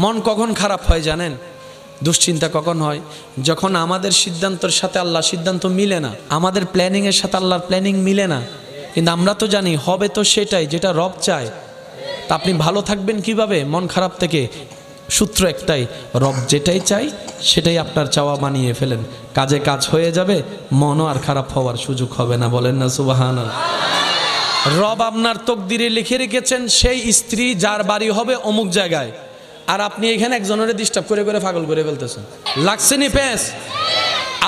মন কখন খারাপ হয় জানেন? দুশ্চিন্তা কখন হয়? যখন আমাদের সিদ্ধান্তের সাথে আল্লাহ সিদ্ধান্ত মিলে না, আমাদের প্ল্যানিংয়ের সাথে আল্লাহর প্ল্যানিং মিলে না। কিন্তু আমরা তো জানি হবে তো সেটাই যেটা রব চায়। তা আপনি ভালো থাকবেন কিভাবে মন খারাপ থেকে? সূত্র একটাই, রব যেটাই চাই সেটাই আপনার চাওয়া বানিয়ে ফেলেন, কাজে কাজ হয়ে যাবে, মনও আর খারাপ হওয়ার সুযোগ হবে না। বলেন না সুবহানাল্লাহ। রব আপনার তকদিরে লিখে রেখেছেন সেই স্ত্রী যার বাড়ি হবে অমুক জায়গায়, আর আপনি এখানে একজনের ডিস্টার্ব করে করে পাগল করে ফেলতেছেন। লাগছেনি পেস?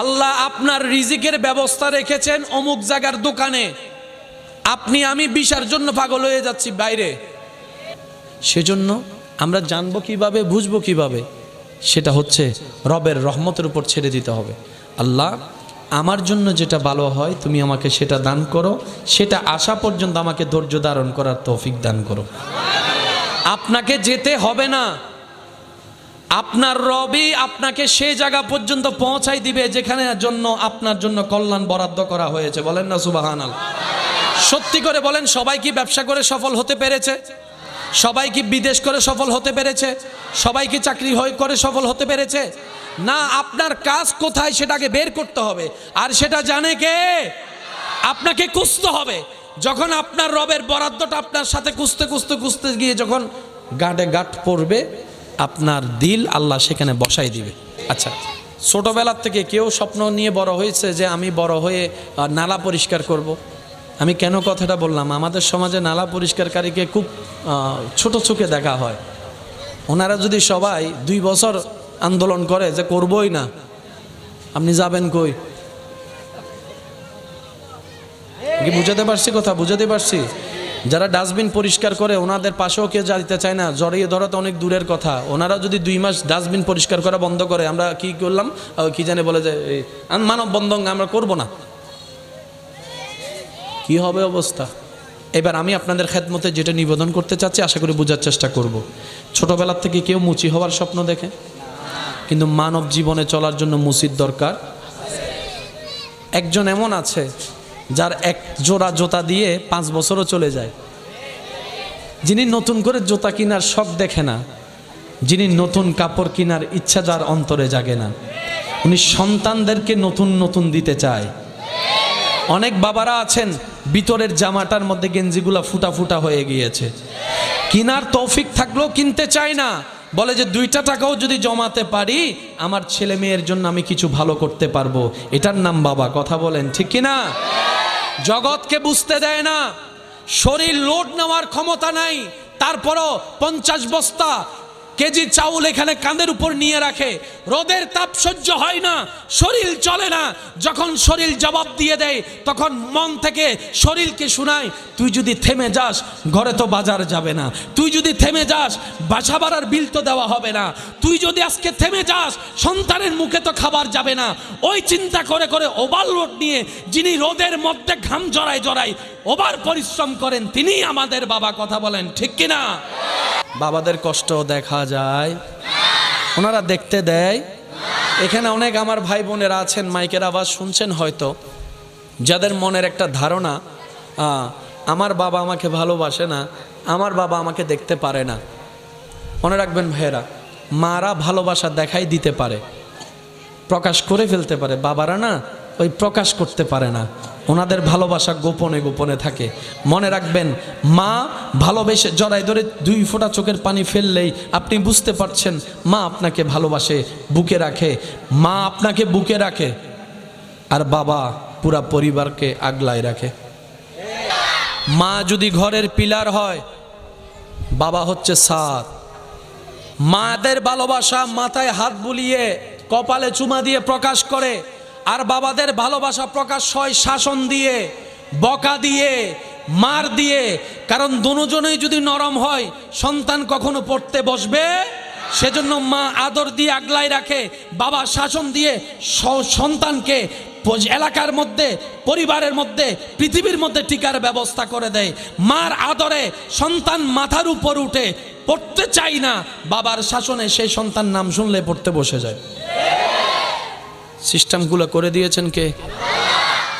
আল্লাহ আপনার রিজিকের ব্যবস্থা রেখেছেন অমুক জায়গার দোকানে, আপনি আমি বিশার জন্য পাগল হয়ে যাচ্ছি বাইরে। সেজন্য আমরা জানবো কিভাবে, বুঝবো কিভাবে? সেটা হচ্ছে রবের রহমতের উপর ছেড়ে দিতে হবে। আল্লাহ আমার জন্য যেটা ভালো হয় তুমি আমাকে সেটা দান করো, সেটা আসা পর্যন্ত আমাকে ধৈর্য ধারণ করার তৌফিক দান করো। আপনাকে যেতে হবে না, আপনার রবই আপনাকে সেই জায়গা পর্যন্ত পৌঁছাই দিবে যেখানে জন্য আপনার জন্য কল্যাণ বরাদ্দ করা হয়েছে। বলেন না সুবহানাল্লাহ। সত্যি করে বলেন, সবাই কি ব্যবসা করে সফল হতে পেরেছে? সবাই কি বিদেশ করে সফল হতে পেরেছে? সবাই কি চাকরি করে সফল হতে পেরেছে? না, আপনার কাজ কোথায় সেটাকে বের করতে হবে, আর সেটা জানে কে? আপনাকে খুঁজতে হবে। যখন আপনার রবের বরাদ্দটা আপনার সাথে খুঁজতে খুঁজতে খুঁজতে গিয়ে যখন গাঁটে গাঁট পড়বে, আপনার দিল আল্লাহ সেখানে বসাই দিবে। আচ্ছা, ছোটবেলার থেকে কেউ স্বপ্ন নিয়ে বড় হয়েছে যে আমি বড় হয়ে নালা পরিষ্কার করব? আমি কেন কথাটা বললাম, আমাদের সমাজে নালা পরিষ্কারকারীকে খুব ছোট চোখে দেখা হয়। ওনারা যদি সবাই 2 বছর আন্দোলন করে যে করবই না, আপনি যাবেন কই? কি বুঝাতে পারছি কথা? বুঝাতে পারছি? যারা ডাস্টবিন পরিষ্কার করে ওনাদের পাশেও কেউ যেতে চায় না, জড়িয়ে ধরা তো অনেক দূরের কথা। ওনারা যদি 2 মাস ডাস্টবিন পরিষ্কার করা বন্ধ করে, আমরা কি করলাম কি জানে বলে যে মানব বন্ধন আমরা করব না, কি হবে অবস্থা? এবার আমি আপনাদের খেদমতে যেটা নিবেদন করতে চাচ্ছি, আশা করি বোঝার চেষ্টা করব। ছোটবেলার থেকে কেউ মুচি হওয়ার স্বপ্ন দেখে, কিন্তু মানব জীবনে চলার জন্য মুচির দরকার। একজন এমন আছে যার এক জোড়া জুতা দিয়ে 5 বছরও চলে যায়, যিনি নতুন করে জুতা কেনার শখ দেখে না, যিনি নতুন কাপড় কেনার ইচ্ছা যার অন্তরে জাগে না, উনি সন্তানদেরকে নতুন নতুন দিতে চায়। অনেক বাবারা আছেন ভিতরের জামাটার মধ্যে গেঞ্জিগুলা ফুটা ফুটা হয়ে গিয়েছে, কিনার তৌফিক থাকলেও কিনতে চায় না, বলে যে 2টা টাকাও যদি জমাতে পারি আমার ছেলে মেয়ের জন্য আমি কিছু ভালো করতে পারবো। এটার নাম বাবা। কথা বলেন ঠিক কিনা? জগৎকে বুঝতে দেয় না, শরীর লোড নেওয়ার ক্ষমতা নাই, তারপরও 50 বস্তা কেজি চাউল এখানে কাঁধের উপর নিয়ে রাখে, রোদের তাপ সহ্য হয় না, শরীর চলে না। যখন শরীর জবাব দিয়ে দেয় তখন মন থেকে শরীরকে শোনায়, তুই যদি থেমে যাস ঘরে তো বাজার যাবে না, তুই যদি থেমে যাস বাসা ভাড়ার বিল তো দেওয়া হবে না, তুই যদি আজকে থেমে যাস সন্তানের মুখে তো খাবার যাবে না। ওই চিন্তা করে করে ওভারলোড নিয়ে যিনি রোদের মধ্যে ঘাম জড়ায় জড়ায় ওভার পরিশ্রম করেন তিনি আমাদের বাবা। কথা বলেন ঠিক কিনা? বাবাদের কষ্ট দেখা যায়, ওনারা দেখতে দেয়। এখানে অনেক আমার ভাই বোনেরা আছেন, মাইকের আওয়াজ শুনছেন হয়তো, যাদের মনের একটা ধারণা আমার বাবা আমাকে ভালোবাসে না, আমার বাবা আমাকে দেখতে পারে না। মনে রাখবেন ভাইয়েরা, মারা ভালোবাসা দেখাই দিতে পারে, প্রকাশ করে ফেলতে পারে, বাবারা না ওই প্রকাশ করতে পারে না, ওনাদের ভালোবাসা গোপনে গোপনে থাকে। মনে রাখবেন, মা ভালোবেসে জড়াই ধরে 2 ফোঁটা চোখের পানি ফেললেই আপনি বুঝতে পারছেন মা আপনাকে ভালোবাসে, বুকে রাখে। মা আপনাকে বুকে রাখে, আর বাবা পুরা পরিবারকে আগলায় রাখে। মা যদি ঘরের পিলার হয়, বাবা হচ্ছে ছাদ। মাদের ভালোবাসা মাথায় হাত বুলিয়ে কপালে চুমা দিয়ে প্রকাশ করে, আর বাবাদের ভালোবাসা প্রকাশ হয় শাসন দিয়ে, বকা দিয়ে, মার দিয়ে। কারণ দুজনেই যদি নরম হয় সন্তান কখনো পড়তে বসবে, সেজন্য মা আদর দিয়ে আগলায় রাখে, বাবা শাসন দিয়ে সন্তানকে এলাকার মধ্যে, পরিবারের মধ্যে, পৃথিবীর মধ্যে টিকার ব্যবস্থা করে দেয়। মার আদরে সন্তান মাথার উপর উঠে পড়তে চাই না, বাবার শাসনে সেই সন্তান নাম শুনলে পড়তে বসে যায়। সিস্টেমগুলো করে দিয়েছেন কে?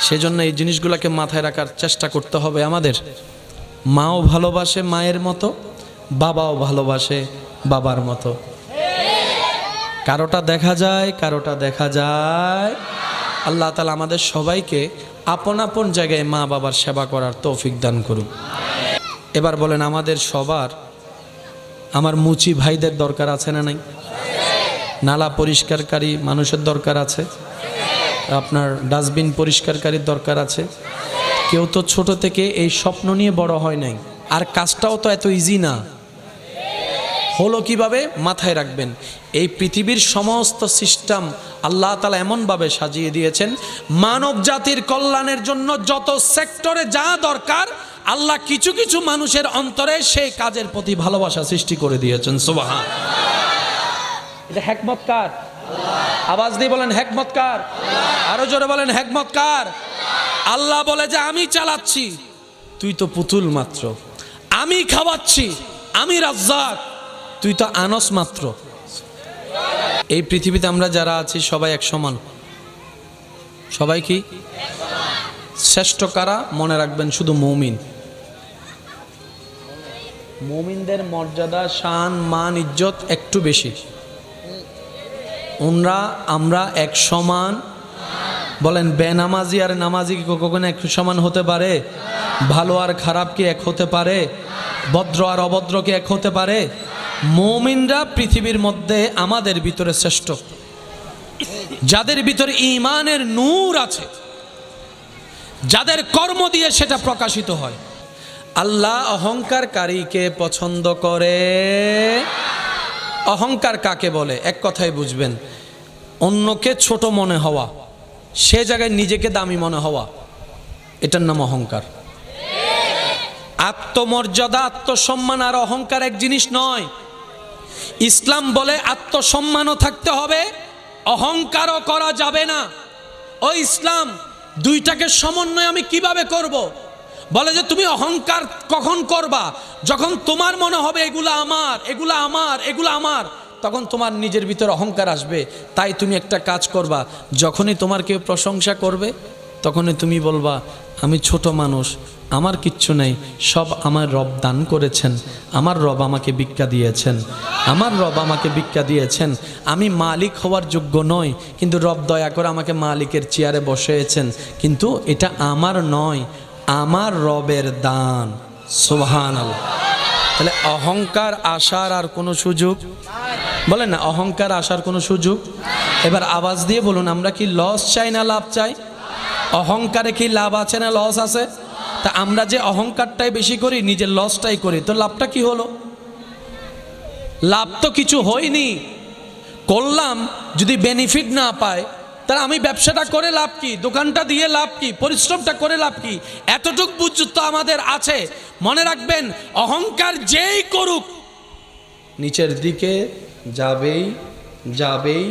সেজন্য এই জিনিসগুলোকে মাথায় রাখার চেষ্টা করতে হবে আমাদের। মাও ভালোবাসে মায়ের মতো, বাবাও ভালোবাসে বাবার মতো। কারোটা দেখা যায়, কারোটা দেখা যায়। আল্লাহ তাআলা আমাদের সবাইকে আপন আপন জায়গায় মা বাবার সেবা করার তৌফিক দান করুন। এবার বলেন, আমাদের সবার আমার মুচি ভাইদের দরকার আছে না নাই? নালা পরিষ্কারকারী মানুষের দরকার আছে, আপনার ডাস্টবিন পরিষ্কারকারীর দরকার আছে। কেউ তো ছোট থেকে এই স্বপ্ন নিয়ে বড় হয় নাই, আর কাজটাও তো এত ইজি না। হলো কিভাবে? মাথায় রাখবেন, এই পৃথিবীর সমস্ত সিস্টেম আল্লাহ তাআলা এমনভাবে সাজিয়ে দিয়েছেন, মানব জাতির কল্যাণের জন্য যত সেক্টরে যা দরকার আল্লাহ কিছু কিছু মানুষের অন্তরে সেই কাজের প্রতি ভালোবাসা সৃষ্টি করে দিয়েছেন। সুবহান। এটা হিকমত কার? আওয়াজ দিয়ে বলেন হিকমত কার? আরো জোরে বলেন হিকমত কার? আল্লাহ বলে যে আমি চালাচ্ছি, তুই তো পুতুল মাত্র। আমি খাওয়াচ্ছি, আমি রাজ্জাক, তুই তো আনস মাত্র। এই পৃথিবীতে আমরা যারা আছি সবাই এক সমান। সবাই কি শ্রেষ্ঠ কারা? মনে রাখবেন, শুধু মুমিন। মুমিনদের মর্যাদা, শান, মান, ইজ্জত একটু বেশি। আমরা এক সমান। বলেন, বেনামাজি আর নামাজি কি কখনো এক সমান হতে পারে? ভালো আর খারাপ কি এক হতে পারে? ভদ্র আর অভদ্র কি এক হতে পারে? মুমিনরা পৃথিবীর মধ্যে আমাদের ভিতরে শ্রেষ্ঠ, যাদের ভিতরে ঈমানের নূর আছে, যাদের কর্ম দিয়ে সেটা প্রকাশিত হয়। আল্লাহ অহংকারকারীকে পছন্দ করে। অহংকার কাকে বলে? এক কথায় বুঝবেন, অন্যকে ছোট মনে হওয়া, সে জায়গায় নিজেকে দামি মনে হওয়া, এটার নাম অহংকার। আত্মমর্যাদা, আত্মসম্মান আর অহংকার এক জিনিস নয়। ইসলাম বলে আত্মসম্মানও থাকতে হবে, অহংকারও করা যাবে না। ও ইসলাম, দুইটাকে সমন্বয় আমি কিভাবে করব? বলে যে তুমি অহংকার কখন করবা? যখন তোমার মনে হবে এগুলা আমার, এগুলা আমার, এগুলা আমার, তখন তোমার নিজের ভিতরে অহংকার আসবে। তাই তুমি একটা কাজ করবা, যখনই তোমার কেউ প্রশংসা করবে তখনই তুমি বলবা আমি ছোট মানুষ, আমার কিচ্ছু নেই, সব আমার রব দান করেছেন, আমার রব আমাকে ভিক্ষা দিয়েছেন, আমার রব আমাকে ভিক্ষা দিয়েছেন। আমি মালিক হওয়ার যোগ্য নই, কিন্তু রব দয়া করে আমাকে মালিকের চেয়ারে বসিয়েছেন, কিন্তু এটা আমার নয়, আমার রবের দান। সুবহানাল্লাহ। তাহলে অহংকার আসার আর কোনো সুযোগ? বলেন না, অহংকার আসার কোনো সুযোগ? এবার আওয়াজ দিয়ে বলুন, আমরা কি লস চাই না লাভ চাই? অহংকারে কি লাভ আছে না লস আছে? তা আমরা যে অহংকারটাই বেশি করি, নিজের লসটাই করি, তো লাভটা কি হলো? লাভ তো কিছু হয়নি। করলাম, যদি বেনিফিট না পায় তাহলে আমি ব্যবসাটা করে লাভ কি? দোকানটা দিয়ে লাভ কি? পরিশ্রমটা করে লাভ কি? এতটুক বুঝতে আমাদের আছে। মনে রাখবেন, অহংকার যেই করুক নিচের দিকে যাবেই যাবেই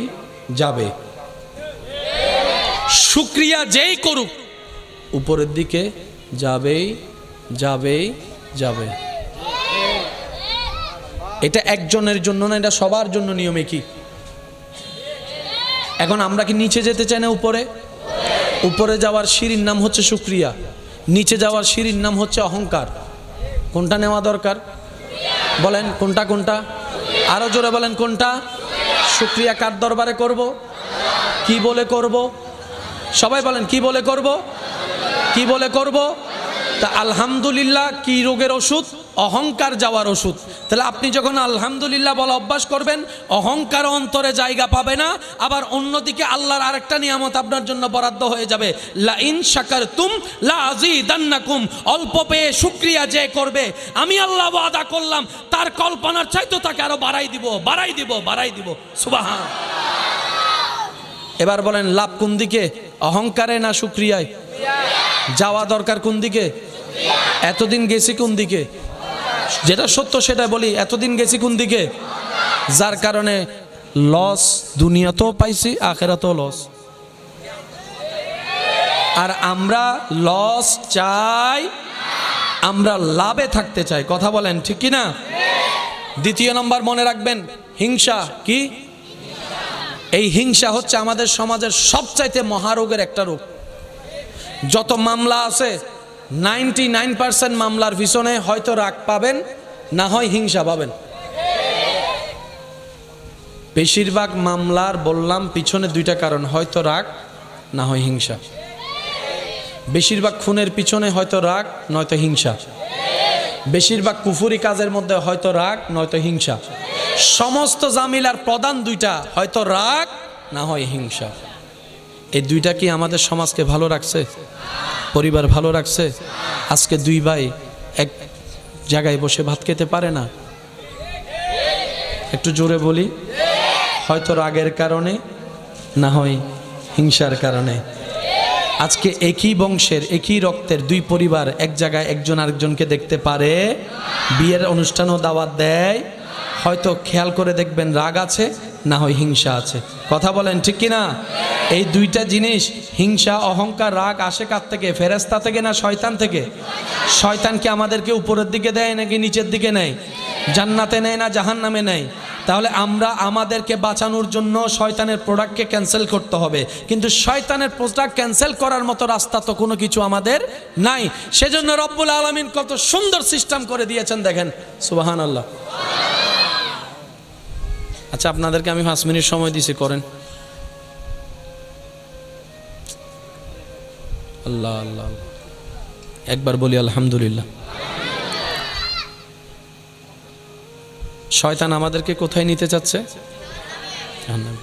যাবে। শুকরিয়া যেই করুক উপরের দিকে যাবেই যাবেই যাবে। এটা একজনের জন্য না, এটা সবার জন্য নিয়মে কি? এখন আমরা কি নিচে যেতে চাই না উপরে? উপরে যাওয়ার সিঁড়ির নাম হচ্ছে শুকরিয়া, নিচে যাওয়ার সিঁড়ির নাম হচ্ছে অহংকার। কোনটা নেওয়া দরকার? বলেন কোনটা কোনটা? আরো জোরে বলেন কোনটা? শুকরিয়া কার দরবারে করব? কি বলে করব? সবাই বলেন, কি বলে করব? কি বলে করব? তা আলহামদুলিল্লাহ কি রোগের ওষুধ? অহংকার যাওয়ার ওষুধ। তাহলে আপনি যখন আলহামদুলিল্লাহ বলা অভ্যাস করবেন, অহংকার অন্তরে জায়গা পাবে না। আবার অন্যদিকে আল্লাহর আরেকটা নিয়ামত আপনার জন্য বরাদ্দ হয়ে যাবে, লা ইন শাকারতুম লা আযীদান্নাকুম। অল্প পেয়ে শুকরিয়া যে করবে, আমি আল্লাহ ওয়াদা করলাম তার কল্পনার চাইতে তাকে আরো বাড়াই দিব, বাড়াই দিব, বাড়াই দিব। সুবহান। এবার বলেন, লাভ কোন দিকে? অহংকারে না শুকরিয়ায়? যাওয়া দরকার কোন দিকে? এতদিন গেছি কোন দিকে? যেটা সত্য সেটা বলি, এতদিন গেছি কোন দিকে? যার কারণে লস দুনিয়াতেও পাইছি, আখিরাতেও লস। আর আমরা লস চাই, আমরা লাভে থাকতে চাই। কথা বলেন ঠিক কি না? দ্বিতীয় নম্বর মনে রাখবেন, হিংসা। কি? এই হিংসা হচ্ছে আমাদের সমাজের সবচাইতে মহারোগের একটা রোগ। যত মামলা আছে 99% মামলার পিছনে হয়তো রাগ পাবেন, না হয় হিংসা পাবেন। বেশিরভাগ মামলার বললাম পিছনে দুইটা কারণ, হয়তো রাগ না হয় হিংসা। বেশিরভাগ খুনের পিছনে হয়তো রাগ নয়তো হিংসা। বেশিরভাগ কুফুরি কাজের মধ্যে হয়তো রাগ নয়তো হিংসা। সমস্ত জামিলার প্রধান দুইটা, হয়তো রাগ না হয় হিংসা। এই দুইটা কি আমাদের সমাজকে ভালো রাখছে? পরিবার ভালো রাখছে? আজকে দুই ভাই এক জায়গায় বসে ভাত খেতে পারে না। একটু জোরে বলি, হয়তো রাগের কারণে না হয় হিংসার কারণে। আজকে একই বংশের একই রক্তের দুই পরিবার এক জায়গায় একজন আরেকজনকে দেখতে পারে, বিয়ের অনুষ্ঠানও দাওয়াত দেয়, হয়তো খেয়াল করে দেখবেন রাগ আছে না হয় হিংসা আছে। কথা বলেন ঠিক কিনা? এই দুইটা জিনিস, হিংসা অহংকার রাগ, আসে কার থেকে? ফেরেশতা থেকে না শয়তান থেকে? শয়তান কি আমাদেরকে উপরের দিকে দেয় নাকি নিচের দিকে নেয়? জান্নাতে নেয় না জাহান্নামে নেয়? তাহলে আমরা আমাদেরকে বাঁচানোর জন্য শয়তানের প্রোডাক্টকে ক্যান্সেল করতে হবে, কিন্তু শয়তানের প্রোডাক্ট ক্যান্সেল করার মতো রাস্তা তো কোনো কিছু আমাদের নাই। সেজন্য রব্বুল আলামিন কত সুন্দর সিস্টেম করে দিয়েছেন দেখেন, সুবহানাল্লাহ। আচ্ছা, আপনাদেরকে আমি 5 মিনিট সময় দিছি, করেন। আল্লাহ আল্লাহ, একবার বলি আলহামদুলিল্লাহ। শয়তান আমাদেরকে কোথায় নিতে চাচ্ছে? জাহান্নামে।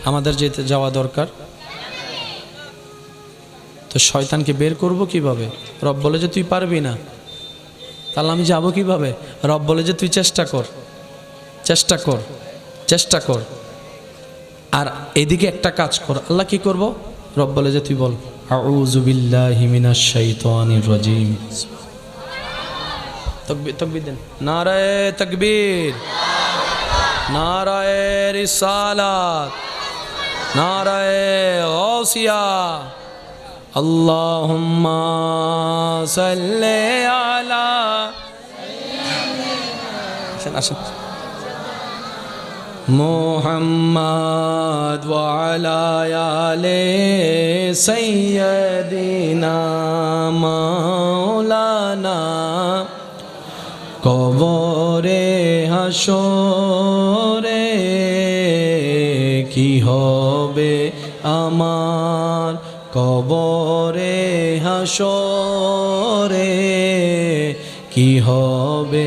আমাদের যেতে যাওয়া দরকার, তো শয়তানকে বের করব কিভাবে? রব বলে যে তুই পারবি না, তাহলে আমি যাব কিভাবে? রব বলে যে তুই চেষ্টা কর, চেষ্টা কর, চেষ্টা কর। আর এদিকে একটা কাজ কর। আল্লাহ কি করব? রব বলে যে তুই বল আউযু বিল্লাহি মিনাশ শাইতানির রাজিম। তকবীর, তকবীর দেন। নারায়ে তাকবীর, নারায়ে রিসালাত, নারায়ে গাউসিয়া। আল্লাহুম্মা সাল্লি আলা, আসেন মুহাম্মাদ ওয়া আলা আলি সাইয়্যিদিনা মাওলানা। কবরে হাসরে কি হবে আমার, কবরে হাসরে কি হবে।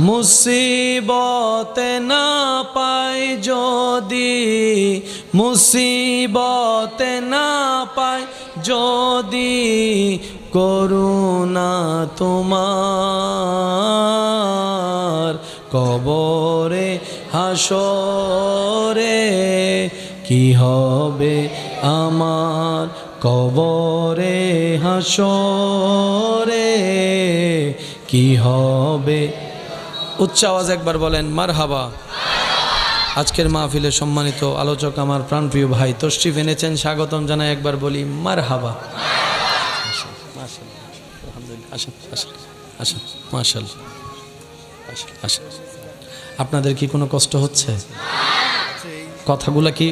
মুসিবতে না পাই যদি, মুসিবতে না পাই যদি, করুণা তোমার, কবরে হাসরে কি হবে আমার, কবরে হাসরে কি হবে। উচ্চ আওয়াজ একবার বলেন মারহাবা। আজকের মাহফিলের সম্মানিত আলোচক আমার প্রাণপ্রিয় ভাই তশরিফ এনেছেন, স্বাগতম জানাই। একবার বলি মারহাবা। আপনাদের কি কোনো কষ্ট হচ্ছে? কথাগুলো কি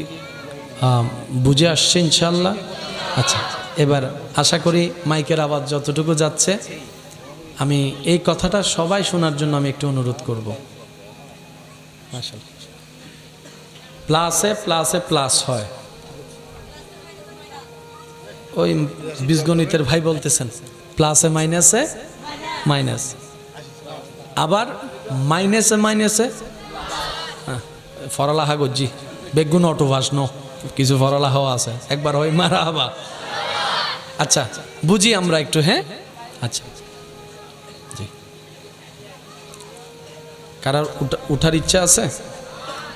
বুঝে আসছে ইনশাল্লাহ? আচ্ছা, এবার আশা করি মাইকের আওয়াজ যতটুকু যাচ্ছে, আমি এই কথাটা সবাই শোনার জন্য আমি একটু অনুরোধ করব। প্লাসে প্লাসে প্লাস হয়, ওই বীজগণিতের ভাই বলতেছেন প্লাসে মাইনাসে মাইনাস, আবার মাইনাসে মাইনাসে ফরালাহা গজ্জি বেগুন অটোভাস ন কিছু ফরালাহাও আছে, একবার হয় মারা হাবা। আচ্ছা, বুঝি আমরা একটু, হ্যাঁ। আচ্ছা, জি, কারার উঠার ইচ্ছা আছে?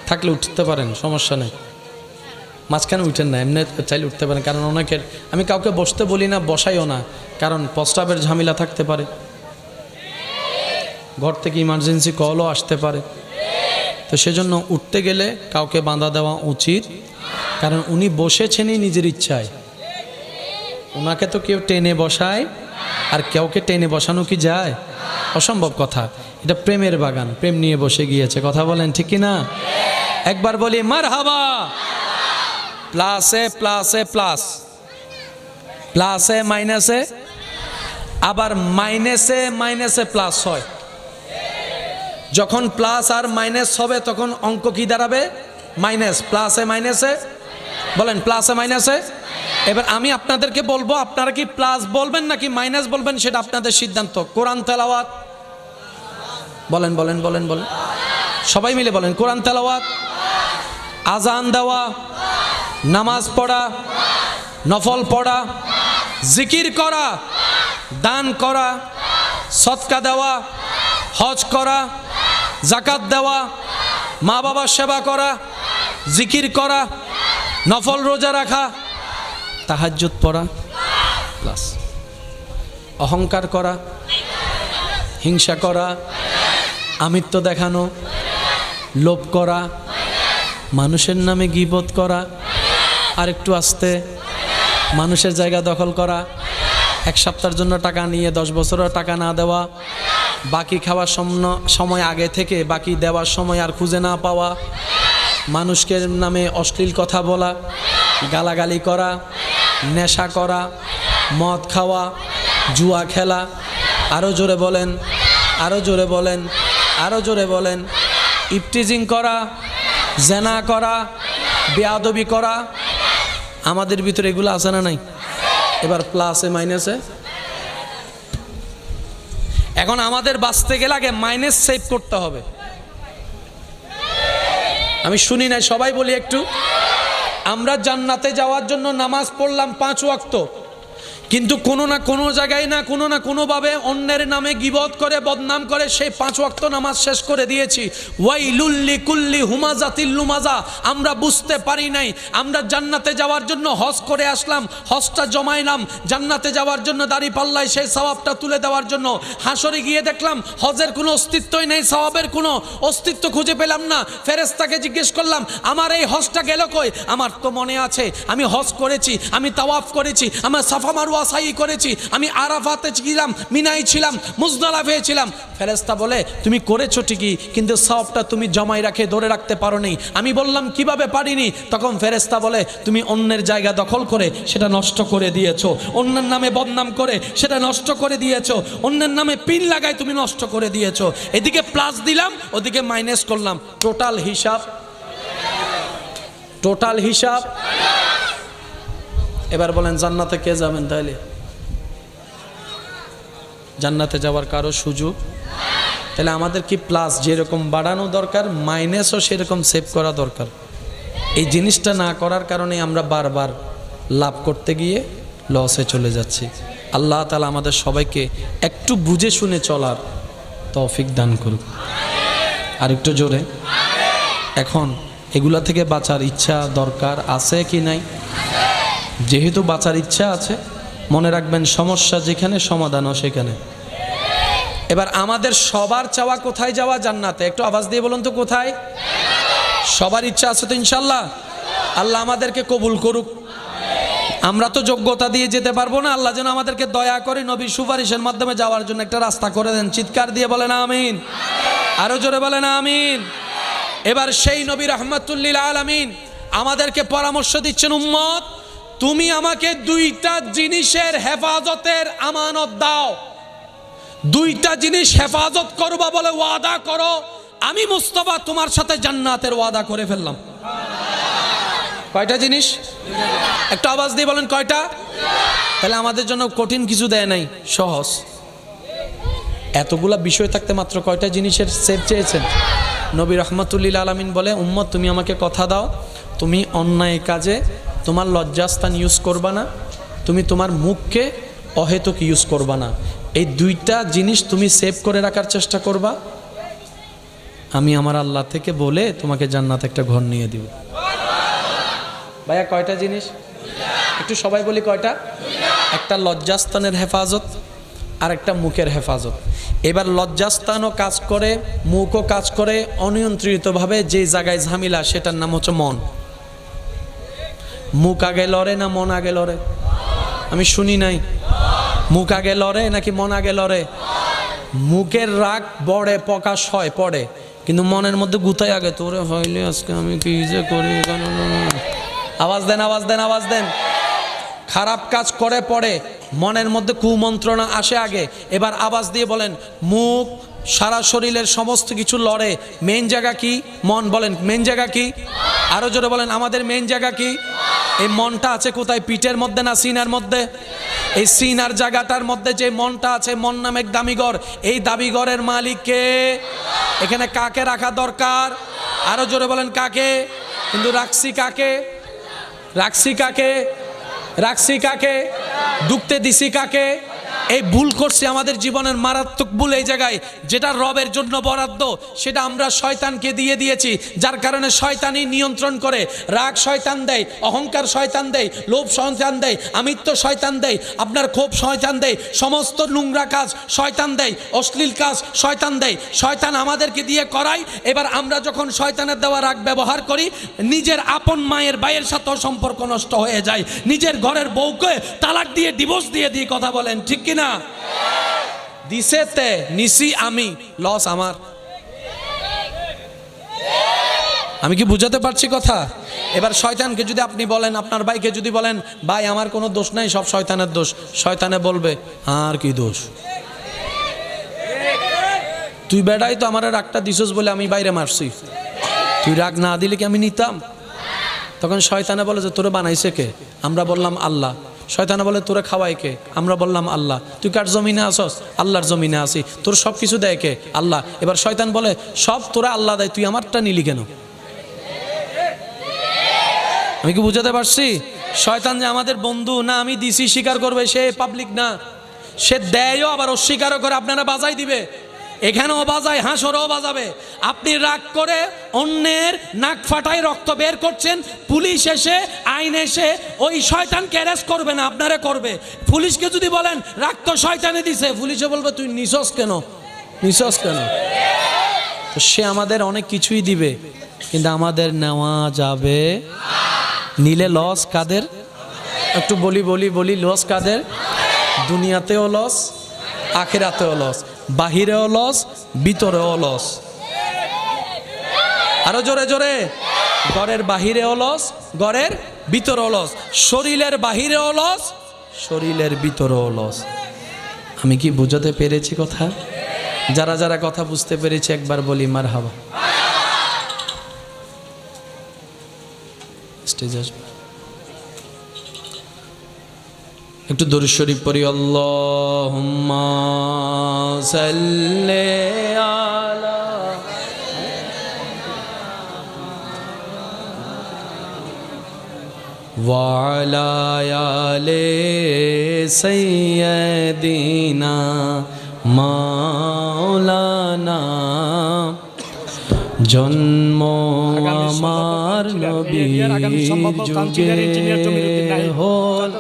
থাকলে উঠতে পারেন, সমস্যা নেই। মাঝখানে উঠেন না, এমনি চাইলে উঠতে পারেন। কারণ অনেকের, আমি কাউকে বসতে বলি না, বসাইও না, কারণ প্রস্রাবের ঝামেলা থাকতে পারে, ঘর থেকে ইমার্জেন্সি কলও আসতে পারে। তো সেজন্য উঠতে গেলে কাউকে বাঁধা দেওয়া উচিত, কারণ উনি বসেছেনই নিজের ইচ্ছায়, ওনাকে তো কেউ টেনে বসায়, আর কাউকে টেনে বসানো কি যায়? অসম্ভব কথা। এটা প্রেমের বাগান, প্রেম নিয়ে বসে গিয়েছে। কথা বলেন ঠিক কিনা? একবার বলি মারহাবা। প্লাসে প্লাসে প্লাস, প্লাসে মাইনাসে, আবার মাইনাসে মাইনাসে প্লাস হয়। যখন প্লাস আর মাইনাস হবে তখন অঙ্ক কি দাঁড়াবে? মাইনাস। প্লাসে মাইনাসে, বলেন প্লাসে মাইনাসে। এবার আমি আপনাদেরকে বলবো, আপনারা কি প্লাস বলবেন নাকি মাইনাস বলবেন সেটা আপনাদের সিদ্ধান্ত। কোরআন তেলাওয়াত, বলেন বলেন বলেন বলেন, সবাই মিলে বলেন। কোরআন তেলাওয়াত, আজান দেওয়া, নামাজ পড়া, নফল পড়া, জিকির করা, দান করা, সদকা দেওয়া, হজ করা, জাকাত দেওয়া, মা বাবার সেবা করা, জিকির করা, নফল রোজা রাখা, তাহাজ্জুদ পড়া, প্লাস। অহংকার করা, হিংসা করা, আমিত্ব দেখানো, লোভ করা, মানুষের নামে গীবত করা, আর একটু আস্তে, মানুষের জায়গা দখল করা, এক সপ্তাহের জন্য টাকা নিয়ে 10 বছরের টাকা না দেওয়া, বাকি খাওয়ার সময় আগে থেকে বাকি দেওয়ার সময় আর খুঁজে না পাওয়া, মানুষকে নামে অশ্লীল কথা বলা, গালাগালি করা, নেশা করা, মদ খাওয়া, জুয়া খেলা, আরও জোরে বলেন, আরও জোরে বলেন, আরও জোরে বলেন, ইফটিজিং করা, জেনা করা, বেয়াদবি করা। আমাদের ভিতরে এগুলো আছে না নাই? এবার প্লাসে মাইনাসে। এখন আমাদের বাঁচতে গেলে আগে মাইনাস সেভ করতে হবে। আমি শুনি নাই, সবাই বলি একটু। আমরা জান্নাতে যাওয়ার জন্য নামাজ পড়লাম 5 ওয়াক্ত, কিন্তু কোনো না কোনো জায়গায় না কোনোভাবে অন্যের নামে গীবত করে বদনাম করে সেই 5 ওয়াক্ত নামাজ শেষ করে দিয়েছি। ওয়াইলুল লিকুল্লি হুমাজাতিল লুমাজা। আমরা বুঝতে পারি নাই আমরা জান্নাতে যাওয়ার জন্য হজ করে আসলাম, হজটা জমাইলাম জান্নাতে যাওয়ার জন্য, দাড়ি পাল্লায় সেই সওয়াবটা তুলে দেওয়ার জন্য। হাসরে গিয়ে দেখলাম হজের কোনো অস্তিত্বই নেই, সওয়াবের কোনো অস্তিত্ব খুঁজে পেলাম না। ফেরেশতাকে জিজ্ঞেস করলাম আমার এই হজটা গেল কই? আমার তো মনে আছে আমি হজ করেছি, আমি তাওয়াফ করেছি, আমার সাফা মারওয়া সাই করেছি, আমি আরাফাতে ছিলাম, মিনায় ছিলাম, মুজদালিফায় ছিলাম। ফেরেশতা বলে তুমি করেছো ঠিকই, কিন্তু সওয়াবটা তুমি জমাই রাখে ধরে রাখতে পারোনি। আমি বললাম কিভাবে পারিনি? তখন ফেরেশতা বলে তুমি অন্যের জায়গা দখল করে সেটা নষ্ট করে দিয়েছো, অন্যের নামে বদনাম করে সেটা নষ্ট করে দিয়েছো, অন্যের নামে পিন লাগায় তুমি নষ্ট করে দিয়েছো। এদিকে প্লাস দিলাম, ওদিকে মাইনাস করলাম। টোটাল হিসাব, টোটাল হিসাব। এবার বলেন জান্নাতে কে যাবেন? তাইলে জান্নাতে যাওয়ার কারো সুযোগ। তাহলে আমাদের কি প্লাস যেরকম বাড়ানো দরকার, মাইনাসও সেরকম সেভ করা দরকার। এই জিনিসটা না করার কারণে আমরা বারবার লাভ করতে গিয়ে লসে চলে যাচ্ছি। আল্লাহ তাআলা আমাদের সবাইকে একটু বুঝে শুনে চলার তৌফিক দান করুক। আর একটু জোরে। এখন এগুলা থেকে বাঁচার ইচ্ছা দরকার আছে কি নাই? যেহেতু বাঁচার ইচ্ছা আছে, মনে রাখবেন সমস্যা যেখানে সমাধানও সেখানে। এবার আমাদের সবার চাওয়া কোথায় যাওয়া? জান্নাতে। একটু আওয়াজ দিয়ে বলুন তো কোথায়? সবার ইচ্ছা আছে তো ইনশাল্লাহ? আল্লাহ আমাদেরকে কবুল করুক। আমরা তো যোগ্যতা দিয়ে যেতে পারবো না, আল্লাহ যেন আমাদেরকে দয়া করে নবীর সুপারিশের মাধ্যমে যাওয়ার জন্য একটা রাস্তা করে দেন। চিৎকার দিয়ে বলেন আমিন, আরো জোরে বলেন আমিন। এবার সেই নবী রাহমাতুল লিল আলামিন আমাদেরকে পরামর্শ দিচ্ছেন, উম্মত তুমি আমাকে 2টা জিনিসের হেফাজতের আমানত দাও, 2টা জিনিস হেফাজত করবা বলে ওয়াদা করো, আমি মুস্তাফা তোমার সাথে জান্নাতের ওয়াদা করে ফেললাম। কয়টা জিনিস? একটা আওয়াজ দিয়ে বলেন কয়টা? তাহলে আমাদের জন্য কঠিন কিছু দেয় নাই, সহজ। এতগুলা বিষয় থাকতে মাত্র কয়টা জিনিসের সেভ চেয়েছেন? নবী রাহমাতুল লিল আলামিন বলে, উম্মত তুমি আমাকে কথা দাও, তুমি অন্যায় কাজে তোমার লজ্জাস্থান ইউজ করবা না, তুমি তোমার মুখকে অহেতুক ইউজ করবা না। এই 2টা জিনিস তুমি সেভ করে রাখার চেষ্টা করবা, আমি আমার আল্লাহ থেকে বলে তোমাকে জান্নাতে একটা ঘর নিয়ে দিব। ভাইয়া কয়টা জিনিস? একটু সবাই বলি কয়টা? একটা লজ্জাস্থানের হেফাজত আর একটা মুখের হেফাজত। এবার লজ্জাস্থানও কাজ করে, মুখও কাজ করে অনিয়ন্ত্রিতভাবে। যে জায়গায় ঝামেলা সেটার নাম হচ্ছে মন। মুখ আগে লড়ে না মন আগে লড়ে? আমি শুনি নাই। মুখ আগে লড়ে নাকি মন আগে লড়ে? মুখের রাগ বড়ে প্রকাশ হয় পড়ে, কিন্তু মনের মধ্যে গুতাই আগে, তোরে হইলে আজকে আমি কি যে করি। আওয়াজ দেন, আওয়াজ দেন, আওয়াজ দেন। খারাপ কাজ করে পড়ে, মনের মধ্যে কুমন্ত্রণা আসে আগে। এবার আওয়াজ দিয়ে বলেন, মুখ সারা শরীরের সমস্ত কিছু লড়ে, মেইন জায়গা কি? মন। বলেন মেইন জায়গা কি? আরো জোরে বলেন, আমাদের মেইন জায়গা কি? এই মনটা আছে কোথায়? পিঠের মধ্যে না সিনার মধ্যে? এই সিনার জায়গাটার মধ্যে যে মনটা আছে, মন নামে এক দামিঘর, এই দাবিঘরের মালিক কে? এখানে কাকে রাখা দরকার? আরো জোরে বলেন কাকে? কিন্তু রাখছি কাকে? রাখছি কাকে? রাখছি কাকে? ঢুকতে দিছি কাকে? এই ভুল করছি, আমাদের জীবনের মারাত্মক ভুল এই জায়গায়। যেটা রবের জন্য বরাদ্দ সেটা আমরা শয়তানকে দিয়ে দিয়েছি, যার কারণে শয়তানই নিয়ন্ত্রণ করে। রাগ শয়তান দেয়, অহংকার শয়তান দেয়, লোভ শয়তান দেয়, আমিত্ব শয়তান দেয়, আপনার ক্ষোভ শয়তান দেয়, সমস্ত নোংরা কাজ শয়তান দেয়, অশ্লীল কাজ শয়তান দেয়। শয়তান আমাদেরকে দিয়ে করায়। এবার আমরা যখন শয়তানের দেওয়া রাগ ব্যবহার করি, নিজের আপন মায়ের ভাইয়ের সাথেও সম্পর্ক নষ্ট হয়ে যায়। নিজের ঘরের বউকে তালাক দিয়ে ডিভোর্স দিয়ে দিয়ে কথা বলেন, ঠিক কি না? দিছে তে নিছি আমি, লস আমার। আমি কি বুঝাতে পারছি কথা? এবার শয়তানকে যদি আপনি বলেন, আপনার ভাইকে যদি বলেন, ভাই আমার কোনো দোষ নাই, সব শয়তানের দোষ, শয়তানে বলবে আর কি দোষ? তুই বেড়াই তো আমার রাগটা দিছস বলে আমি বাইরে মারছি, তুই রাগ না দিলে কি আমি নিতাম? তখন শয়তানে বলে যে তোরে বানাইছে কে? আমরা বললাম আল্লাহ। শয়তানে বলে তোরে খাওয়াই কে? আমরা বললাম আল্লাহ। তুই কার জমিনে আসস? আল্লাহর জমিনে আসি। তোর সব কিছু দেয় কে? আল্লাহ। এবার শয়তান বলে সব তোরা আল্লাহ দেয়, তুই আমারটা নিলি কেন? আমি কি বুঝাতে পারছি? শয়তান যে আমাদের বন্ধু না, আমি দিছি স্বীকার করবে, সে পাবলিক না, সে দেয়ও আবার অস্বীকারও করে। আপনারা বাজাই দিবে, এখানেও বাজায়, হাঁসরও বাজাবে। আপনি রাগ করে অন্যের নাক ফাটায় রক্ত বের করছেন, পুলিশ এসে আইন এসে ওই শয়তানকে অ্যারেস্ট করবে না, আপনারা করবে। পুলিশকে যদি বলেন রাগ তো শয়তানে দিছে, পুলিশে বলবে তুই নিছস কেন? নিছস কেন? তো সে আমাদের অনেক কিছুই দিবে, কিন্তু আমাদের নেওয়া যাবে। নিলে লস কাদের? একটু বলি লস কাদের? দুনিয়াতেও লস, আখিরাতেও লস, বাহিরেও লস, ভিতরেও লস। আরো জোরে জোরে, ঘরের বাহিরেও লস, ঘরের ভিতরেও লস, শরীরের বাহিরেও লস, শরীরের ভিতরেও লস। আমি কি বুঝাতে পেরেছি কথা? যারা যারা কথা বুঝতে পেরেছে একবার বলি মারহাবা। স্টেজ আসবে, একটু দরুদ শরীফ পড়ি। আল্লাহুম্মা সাল্লি আলা ওয়া আলা আলি সাইয়্যিদিনা মাওলানা। জন্ম আমার নবী যুগে হল।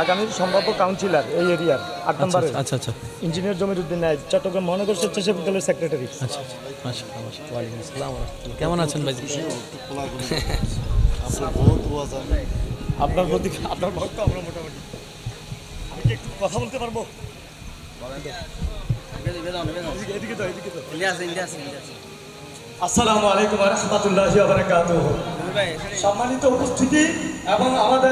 আগামীর সম্ভাব্য কাউন্সিলর এই এরিয়ার 8 নম্বরে। আচ্ছা আচ্ছা, ইঞ্জিনিয়ার জমিরুদ্দিন নায়েক, চট্টগ্রাম মহানগর স্বেচ্ছাসেপ বিদ্যালয়ের সেক্রেটারি। আচ্ছা মাশাআল্লাহ। ওয়ালাইকুম আসসালাম ওয়া রাহমাতুল্লাহ। কেমন আছেন ভাই? আপনার প্রতি আপনার ভক্ত আমরা মোটামুটি। আমি কি একটু কথা বলতে পারবো? এদিকে তো আসসালামু আলাইকুম ওয়া রাহমাতুল্লাহি ওয়া বারাকাতুহু। সম্মানিত উপস্থিতি এবং আমাদের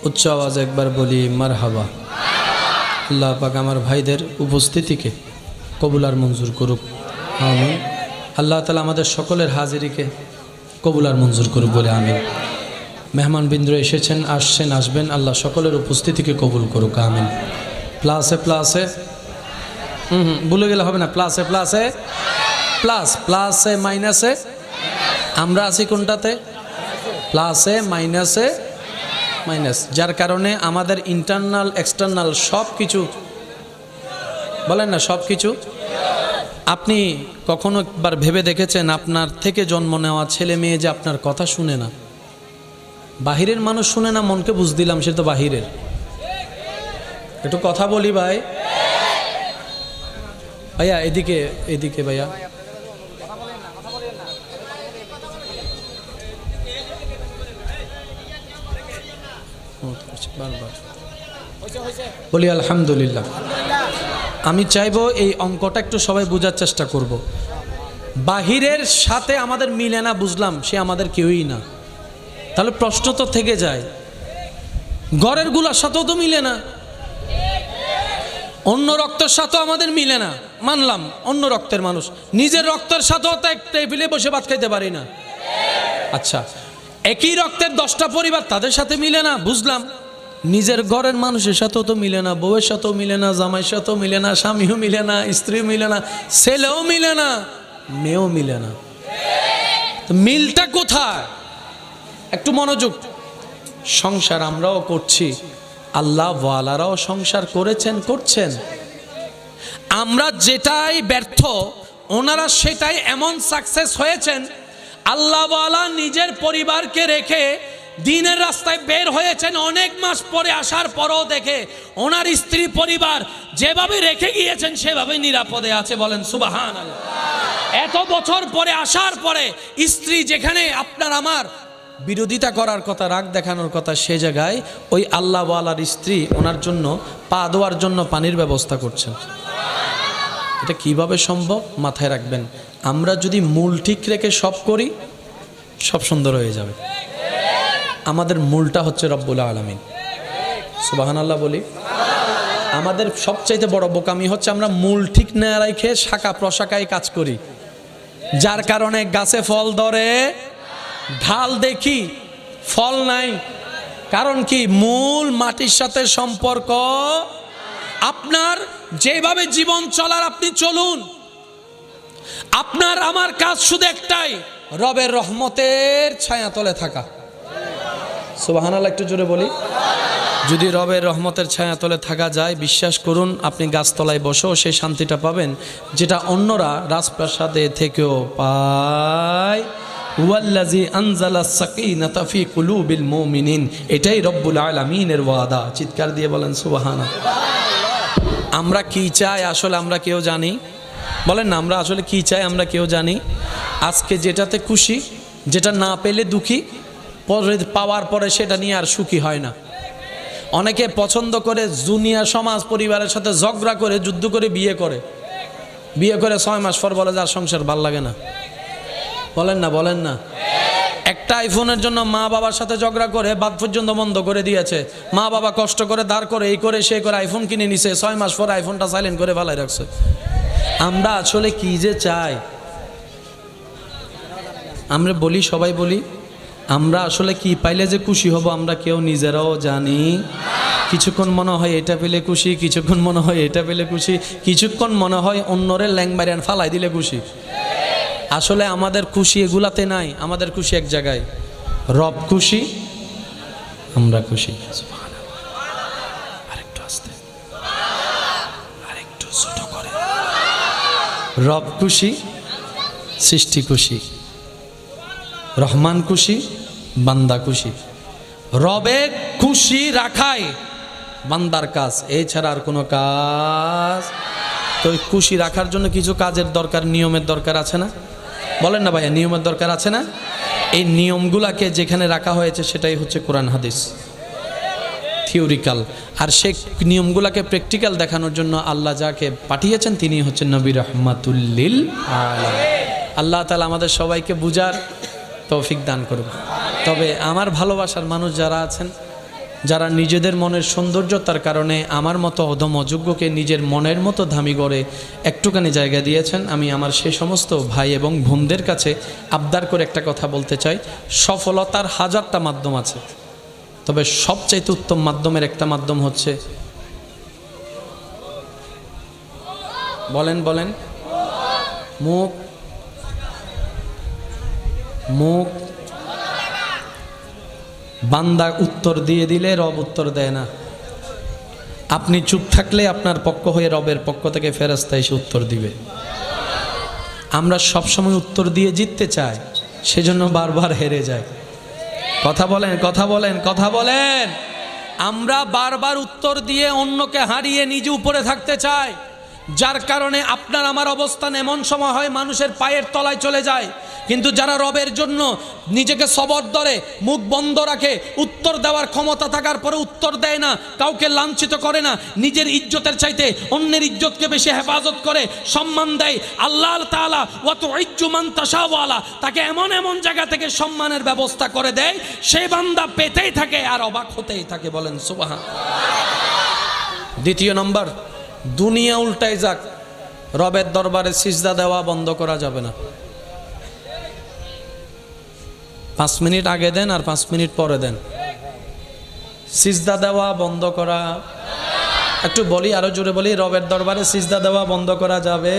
উচ্চ আওয়াজে একবার বলি মারহাবা। আল্লাহ পাক আমার ভাইদের উপস্থিতিকে কবুল আর মঞ্জুর করুক, আমিন। আল্লাহ তাআলা আমাদের সকলের হাজিরিকে কবুল আর মঞ্জুর করুক বলে আমিন। মেহমান বিন্দু এসেছেন, আসছেন, আসবেন, আল্লাহ সকলের উপস্থিতিকে কবুল করুক, আমিন। প্লাসে প্লাসে ভুলে গেলে হবে না, প্লাসে প্লাসে প্লাস, প্লাসে মাইনাসে। আমরা আছি কোনটাতে? প্লাসে মাইনাসে মাইনাস, যার কারণে আমাদের ইন্টারনাল এক্সটার্নাল সব কিছু, বলেন না সব কিছু। আপনি কখনো একবার ভেবে দেখেছেন আপনার থেকে জন্ম নেওয়া ছেলে মেয়ে যে আপনার কথা শুনে না? বাহিরের মানুষ শুনে না, মনকে বুঝ দিলাম সে তো বাহিরের। একটু কথা বলি ভাই, ভাইয়া এদিকে এদিকে ভাইয়া। বলি আলহামদুলিল্লাহ। আমি চাইবো এই অঙ্কটা একটু সবাই বোঝার চেষ্টা করব। বাহিরের সাথে আমাদের মিলে না, বুঝলাম সে আমাদের কেউই না। তাহলে প্রশ্ন তো থেকে যায়, ঘরের গুলার সাথেও তো মিলে না, অন্য রক্তের সাথেও আমাদের মিলে না, মানলাম অন্য রক্তের মানুষ, নিজের রক্তের সাথেও তো এক টেবিলে বসে ভাত খাইতে পারি না। আচ্ছা, একই রক্তের 10টা পরিবার, তাদের সাথে মিলে না, বুঝলাম। নিজের ঘরের মানুষের সাথেও তো মিলে না, বউয়ের সাথেও মিলে না, জামাইয়ের সাথেও মিলে না, স্বামীও মিলে না, স্ত্রীও মিলে না, ছেলেও মিলে না, মেয়েও মিলে না। তো মিলটা কোথায়? একটু মনোযোগ। সংসার আমরাও করছি, আল্লাহ ওয়ালারাও সংসার করেছেন, করছেন। আমরা যেটাই ব্যর্থ, ওনারা সেটাই এমন সাকসেস হয়েছেন। আল্লাহ ওয়ালা নিজের পরিবারকে রেখে দিনের রাস্তায় বের হয়েছেন, অনেক মাস পরে আসার পরও দেখে ওনার স্ত্রী পরিবার যেভাবে রেখে গিয়েছেন সেভাবে নিরাপদে আছে। বলেন সুবহানাল্লাহ। এত বছর পরে আসার পরে স্ত্রী যেখানে আপনার আমার বিরোধিতা করার কথা, রাগ দেখানোর কথা, সে জায়গায় ওই আল্লাহ ওয়ালার স্ত্রী ওনার জন্য পা ধোয়ার জন্য পানির ব্যবস্থা করছেন। এটা কিভাবে সম্ভব? মাথায় রাখবেন, আমরা যদি মূল ঠিক রেখে সব করি, সব সুন্দর হয়ে যাবে। আমাদের মূলটা হচ্ছে রব্বুল আলামিন। সুবহানাল্লাহ বলি। আমাদের সবচাইতে বড় বোকামি হচ্ছে আমরা মূল ঠিক না রেখে শাখা প্রশাখায় কাজ করি, যার কারণে গাছে ফল ধরে, ঢাল দেখি ফল নাই। কারণ কি? মূল মাটির সাথে সম্পর্ক। আপনার যেভাবে জীবন চলার আপনি চলুন, আপনার আমার কাজ শুধু একটাই, রবের রহমতের ছায়াতলে থাকা। সুবহানাল্লাহ একটু জোরে বলি। যদি রবের রহমতের ছায়াতলে থাকা যায়, বিশ্বাস করুন আপনি গাছতলায় বসেও সেই শান্তিটা পাবেন যেটা অন্যরা রাজপ্রাসাদে থেকেও পায়। ওয়াল্লাযী আনজালাস সাকিনাতা ফি কুলুবিল মুমিনিন, এটাই রব্বুল আলামিনের ওয়াদা। চিৎকার দিয়ে বলেন সুবহানাল্লাহ। আমরা কি চাই আসলে আমরা কেউ জানি? বলেন না, আমরা আসলে কি চাই আমরা কেউ জানি? আজকে যেটাতে খুশি, যেটা না পেলে দুঃখী, পরে পাওয়ার পরে সেটা নিয়ে আর সুখী হয় না। অনেকে পছন্দ করে দুনিয়া সমাজ পরিবারের সাথে ঝগড়া করে, যুদ্ধ করে বিয়ে করে। 6 মাস পর বলে যে আর সংসার ভাল লাগে না। বলেন না, বলেন না। একটা আইফোনের জন্য মা বাবার সাথে ঝগড়া করে বাদ পর্যন্ত বন্ধ করে দিয়েছে। মা বাবা কষ্ট করে দাঁড় করে এই করে সে করে আইফোন কিনে নিছে, 6 মাস পর আইফোনটা সাইলেন্ট করে ফেলাই রাখছে। আমরা আসলে কি যে চাই? আমরা বলি, সবাই বলি, আমরা আসলে কি পাইলে যে খুশি হব আমরা কেউ নিজেরাও জানি। কিছুক্ষণ মনে হয় এটা পেলে খুশি, কিছুক্ষণ মনে হয় এটা পেলে খুশি, কিছুক্ষণ মনে হয় অন্যরে ল্যাংবারিয়ান ফালাই দিলে খুশি। আসলে আমাদের খুশি এগুলাতে নাই, আমাদের খুশি এক জায়গায়, রব খুশি, আমরা খুশি। আরেকটু আস্তে, আরেকটু ছোট করে। রব খুশি, সৃষ্টি খুশি, রহমান খুশি, বান্দা খুশি। রবে খুশি রাখাই বান্দার কাজ, এছাড়া আর কোনো কাজ। তো খুশি রাখার জন্য কিছু কাজের দরকার, নিয়মের দরকার আছে না? বলেন না ভাইয়া, নিয়মের দরকার আছে না? এই নিয়মগুলাকে যেখানে রাখা হয়েছে সেটাই হচ্ছে কোরআন হাদিস, থিওরিক্যাল। আর সেই নিয়মগুলাকে প্র্যাকটিক্যাল দেখানোর জন্য আল্লাহ যাকে পাঠিয়েছেন তিনি হচ্ছেন নবী রাহমাতুল লিল আলামিন। আল্লাহ তাআলা আমাদের সবাইকে বুঝার তৌফিক দান করুন। তবে আমার ভালোবাসার মানুষ যারা আছেন, যারা নিজেদের মনের সৌন্দর্যতার কারণে আমার মতো অধম অযোগ্যকে নিজের মনের মতো দামি করে একটুখানি জায়গা দিয়েছেন, আমি আমার সেই সমস্ত ভাই এবং বোনদের কাছে আবদার করে একটা কথা বলতে চাই। সফলতার হাজারটা মাধ্যম আছে, তবে সবচাইতে উত্তম মাধ্যমের একটা মাধ্যম হচ্ছে, বলেন বলেন, মুখ। মুখ বান্দা উত্তর দিয়ে দিলে রব উত্তর দেয় না। আপনি চুপ থাকলে আপনার পক্ষ হয়ে রবের পক্ষ থেকে ফেরেশতা এসে উত্তর দিবে। আমরা সবসময় উত্তর দিয়ে জিততে চাই, সেজন্য বারবার হেরে যাই। কথা বলেন, কথা বলেন, কথা বলেন। আমরা বারবার উত্তর দিয়ে অন্যকে হারিয়ে নিজে উপরে থাকতে চাই। যার কারণে আপনার আমার অবস্থান এমন সময় হয় মানুষের পায়ের তলায় চলে যায়। কিন্তু যারা রবের জন্য নিজেকে সবর ধরে, মুখ বন্ধ রাখে, উত্তর দেওয়ার ক্ষমতা থাকার পরে উত্তর দেয় না, কাউকে লাঞ্ছিত করে না, নিজের ইজ্জতের চাইতে অন্যের ইজ্জতকে বেশি হেফাজত করে, সম্মান দেয়, আল্লাহ তাআলা ওয়া তুইজ্জু মান তাশাওয়ালা তাকে এমন এমন জায়গা থেকে সম্মানের ব্যবস্থা করে দেয়, সেই বান্দা পেতেই থাকে আর অবাক হতেই থাকে। বলেন সুবহান। দ্বিতীয় নম্বর, দুনিয়া উল্টায় যাক, রবের দরবারে সিজদা দেওয়া বন্ধ করা যাবে না। 5 মিনিট আগে দেন আর 5 মিনিট পরে দেন, সিজদা দেওয়া বন্ধ করা। একটু বলি, আরো জোরে বলি, রবের দরবারে সিজদা দেওয়া বন্ধ করা যাবে,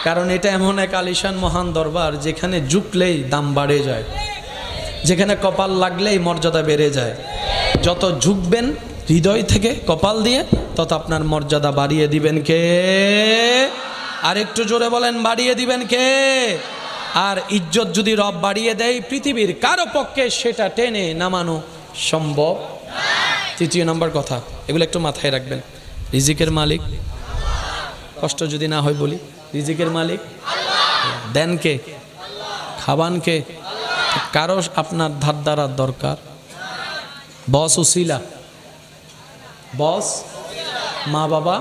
কারণ এটা এমন এক আলিশান মহান দরবার যেখানে ঝুঁকলেই দাম বাড়ে যায়, যেখানে কপাল লাগলেই মর্যাদা বেড়ে যায়। যত ঝুঁকবেন হৃদয় থেকে কপাল দিয়ে, তত আপনার মর্যাদা বাড়িয়ে দিবেন কে? আর একটু জোরে বলেন, বাড়িয়ে দিবেন কে? আর ইজ্জত যদি রব বাড়িয়ে দেয়, পৃথিবীর কারো পক্ষে সেটা টেনে নামানো সম্ভব। তৃতীয় নম্বর কথা, এগুলো একটু মাথায় রাখবেন। রিজিকের মালিক, কষ্ট যদি না হয় বলি, রিজিকের মালিক দেন কে? খাবান কে? কারো আপনার ধার দ্বারার দরকার? বস উসিলা, বস মা বাবা,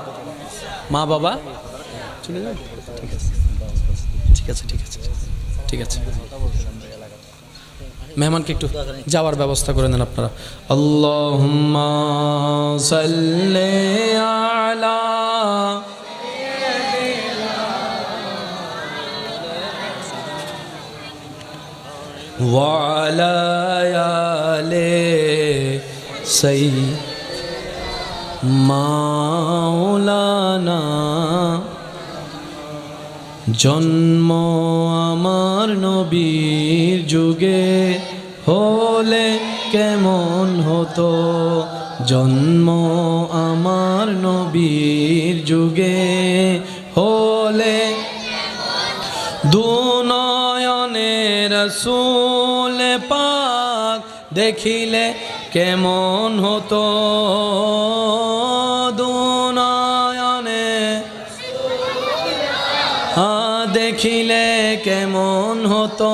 মা বাবা চলে যান। ঠিক আছে, ঠিক আছে, ঠিক আছে। মেহমানকে একটু যাওয়ার ব্যবস্থা করে দেন আপনারা। আল্লাহুম্মা সাল্লি আলা ওয়া আলা আলি সাইয়্যিদ মাওলানা। জন্ম আমার নবীর যুগে হলে কেমন হতো, জন্ম আমার নবীর যুগে হলে দুনয়নে রাসূল পাক দেখিলে কেমন হতো, দুনয়নে দেখিলে কেমন হতো,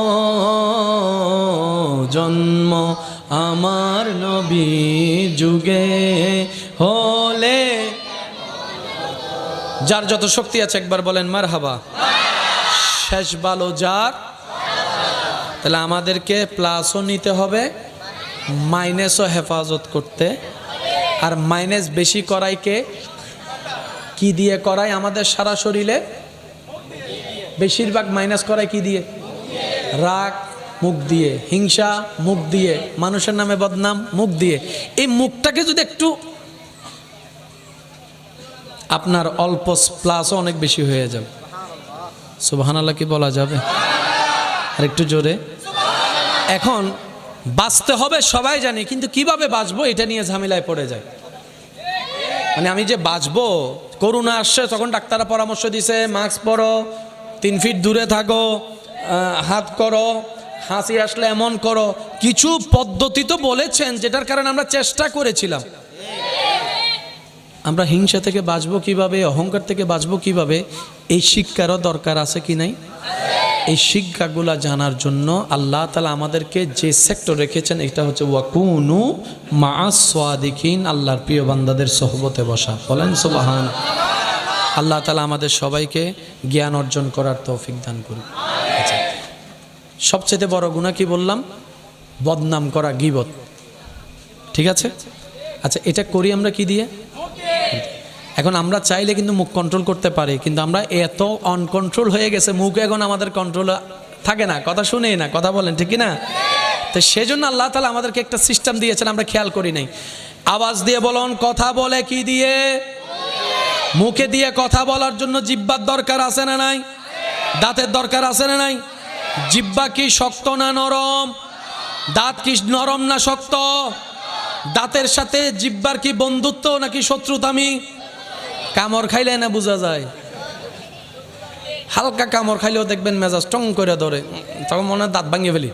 জন্ম আমার নবীর যুগে হলে। যার যত শক্তি আছে একবার বলেন মারহাবা। শেষ ভালো যার। তাহলে আমাদেরকে প্লাসও নিতে হবে, মাইনাসও হেফাজত করতে। আর মাইনাস বেশি করাইকে কি দিয়ে করায়? আমাদের সারা শরীরে বেশিরভাগ মাইনাস করায় কি দিয়ে? রাগ মুখ দিয়ে, হিংসা মুখ দিয়ে, মানুষের নামে বদনাম মুখ দিয়ে। এই মুখটাকে যদি একটু আপনার অল্প প্লাসও অনেক বেশি হয়ে যাবে। সুবহানাল্লাহ কি বলা যাবে? আর একটু জোরে। এখন বাঁচতে হবে সবাই জানি, কিন্তু কিভাবে বাঁচবো এটা নিয়ে ঝামেলায় পড়ে যায়। মানে আমি যে বাঁচবো, করোনা আসছে তখন ডাক্তাররা পরামর্শ দিছে মাস্ক পরো, 3 ফিট দূরে থাকো, হাত করো, হাসি আসলে এমন করো, কিছু পদ্ধতি তো বলেছেন যেটার কারণে আমরা চেষ্টা করেছিলাম। আমরা হিংসা থেকে বাঁচবো কিভাবে, অহংকার থেকে বাঁচবো কিভাবে, এই শিক্ষারও দরকার আছে কি নাই? এই শিক্ষাগুলা জানার জন্য আল্লাহ তাআলা আমাদেরকে যে সেক্টর রেখেছেন এটা হচ্ছে ওয়াকুনু মা'আস সাদিকিন, আল্লাহর প্রিয় বান্দাদের সোহবতে বসা। বলেন সুবহান। আল্লাহ তাআলা আমাদের সবাইকে জ্ঞান অর্জন করার তৌফিক দান করুন। আচ্ছা, সবচেয়ে বড় গুনাহ কি বললাম? বদনাম করা, গীবত। ঠিক আছে? আচ্ছা, এটা করি আমরা কি দিয়ে? এখন আমরা চাইলে কিন্তু মুখ কন্ট্রোল করতে পারি, কিন্তু আমরা এত অনকন্ট্রোল হয়ে গেছে, মুখ এখন আমাদের কন্ট্রোল থাকে না, কথা শুনেই না, কথা বলেন ঠিক না? তো সেজন্য আল্লাহ তাআলা আমাদেরকে একটা সিস্টেম দিয়েছেন, আমরা খেয়াল করি নাই। আওয়াজ দিয়ে বলুন, কথা বলে কি দিয়ে? মুখে দিয়ে কথা বলার জন্য জিহ্বার দরকার আছে না নাই? দাঁতের দরকার আছে না নাই? জিহ্বা কি শক্ত না নরম? দাঁত কি নরম না শক্ত? দাঁতের সাথে জিহ্বার কি বন্ধুত্ব নাকি শত্রুতামি? কামড় খাইলে না বোঝা যায়। হালকা কামড় খাইলেও দেখবেন মেজাজ টং করে ধরে, তখন মনে হয় দাঁত ভাঙিয়ে ফেলি।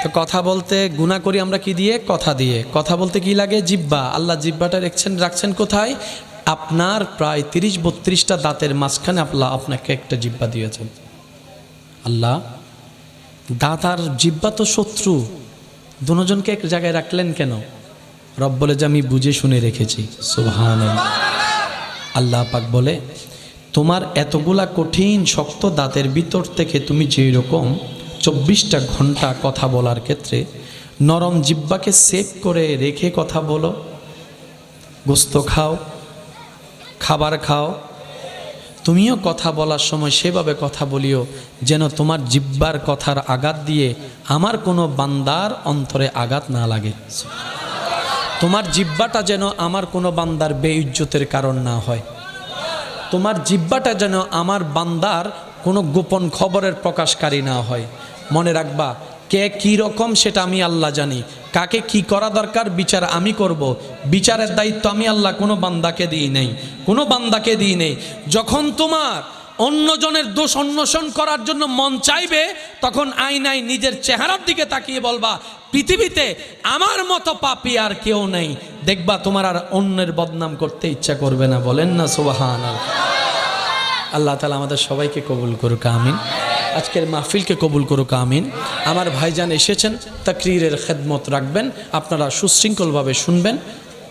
তো কথা বলতে গুনাহ করি আমরা কি দিয়ে? কথা দিয়ে। কথা বলতে কি লাগে? জিহ্বা। আল্লাহ জিহ্বাটা রাখছেন কোথায়? আপনার প্রায় 30-32টা দাঁতের মাঝখানে আল্লাহ আপনাকে একটা জিহ্বা দিয়েছেন। আল্লাহ দাঁত আর জিহ্বা তো শত্রু, দুজনকে এক জায়গায় রাখলেন কেন? রব বলে যে আমি বুঝে শুনে রেখেছি। সুবহানাল্লাহ। আল্লাহ পাক বলে তোমার এতগুলা কঠিন শক্ত দাঁতের ভিতর থেকে তুমি যেই রকম 24টা ঘন্টা কথা বলার ক্ষেত্রে নরম জিহ্বাকে সেভ করে রেখে কথা বলো, গোস্ত খাও, খাবার খাও, তুমিও কথা বলার সময় সেভাবে কথা বলিও যেন তোমার জিহ্বার কথার আঘাত দিয়ে আমার কোনো বান্দার অন্তরে আঘাত না লাগে। তোমার জিহ্বাটা যেন আমার কোনো বান্দার বেইজ্জতের কারণ না হয়। তোমার জিহ্বাটা যেন আমার বান্দার কোনো গোপন খবরের প্রকাশকারী না হয়। মনে রাখবা, কে কী রকম সেটা আমি আল্লাহ জানি, কাকে কি করা দরকার বিচার আমি করব। বিচারের দায়িত্ব আমি আল্লাহ কোনো বান্দাকে দিই নেই, কোনো বান্দাকে দিই নেই। যখন তোমার অন্যজনের দোষ অন্বেষণ করার জন্য মন চাইবে, তখন আয়নায় নিজের চেহারার দিকে তাকিয়ে বলবা পৃথিবীতে আমার মতো পাপী আর কেউ নেই। দেখবা তোমার আর অন্যের বদনাম করতে ইচ্ছা করবে না। বলেন না সুবহানাল্লাহ। আল্লাহ তাআলা আমাদের সবাইকে কবুল করুক, আমিন। আজকের মাহফিলকে কবুল করুক, আমিন। আমার ভাইজান এসেছেন, তাকরীরের খেদমত রাখবেন, আপনারা সুশৃঙ্খলভাবে শুনবেন।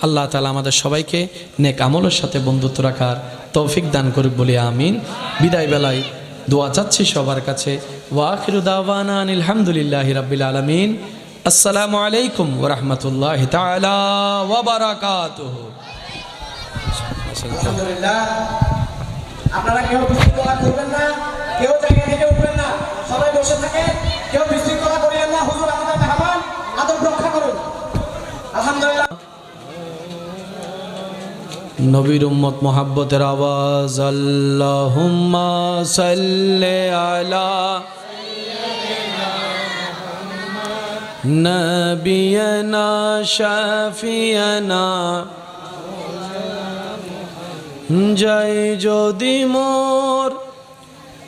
আল্লাহ তাআলা আমাদের সবাইকে নেক আমলের সাথে বন্ধুত্ব রাখার তৌফিক দান করুক বলি আমিন। বিদায় বেলায় দোয়া চাচ্ছি সবার কাছে। ওয়া আখিরু দাওয়ানা আনিল হামদুলিল্লাহি রাব্বিল আলামিন। আসসালামু আলাইকুম ওয়া রাহমাতুল্লাহি তাআলা ওয়া বারাকাতুহু। আলহামদুলিল্লাহ। আপনারা কেউ বিশৃঙ্খলা করবেন না, কেউ জায়গা থেকে উঠবেন না, সবাই বসে থাকে, কেউ বিশৃঙ্খলা করিবেন না। হুজুর আমাদের মেহমান, আদব রক্ষা করুন। আলহামদুলিল্লাহ। নবীর উম্মত মোহাব্বতের আওয়াজ। আল্লাহুম্মা সাল্লি আলা নবিয়না শাফিয়ানা। জয় যদি মোর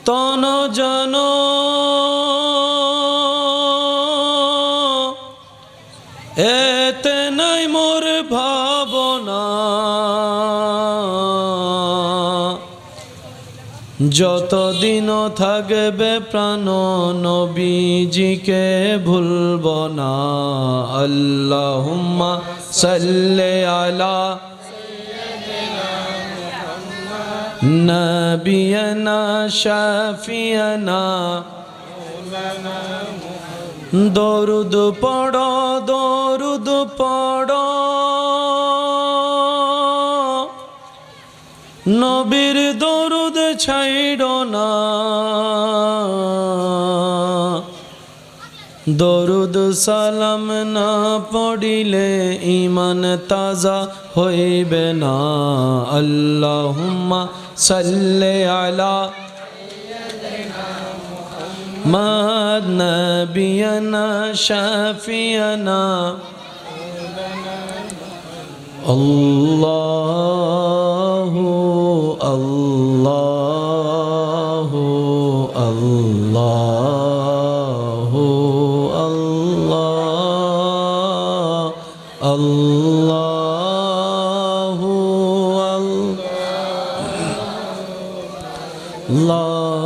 তন জন এতে নাই মোর ভাবনা। যতদিন থাকবে প্রাণ নবীজিকে ভুলব না। আল্লাহুম্মা সাল্লি আলা নবিয়না শাফিয়ানা। দরুদ পড়ো, দরুদ পড়ো, নবীর দরুদ ছাইড়ো না। দরুদ সালাম না পড়িলে ইমান তাজা হইবে না। আল্লাহুম্মা সাল্লি আলা মুহাম্মাদ নবিয়না শাফিয়ানা। আল্লাহু আল্লাহু আল্লাহু আল্লাহ আল্লাহু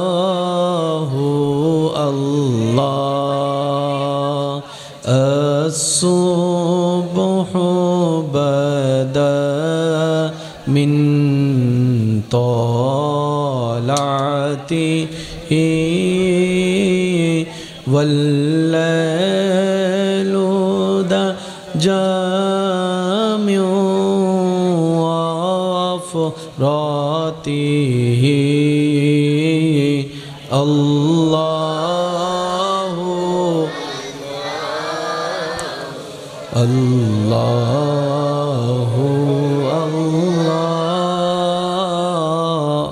আল্লাহু আল্লাহ। আসসুবহু বাদা মিন طلعته والليل جامع وفراته الله الله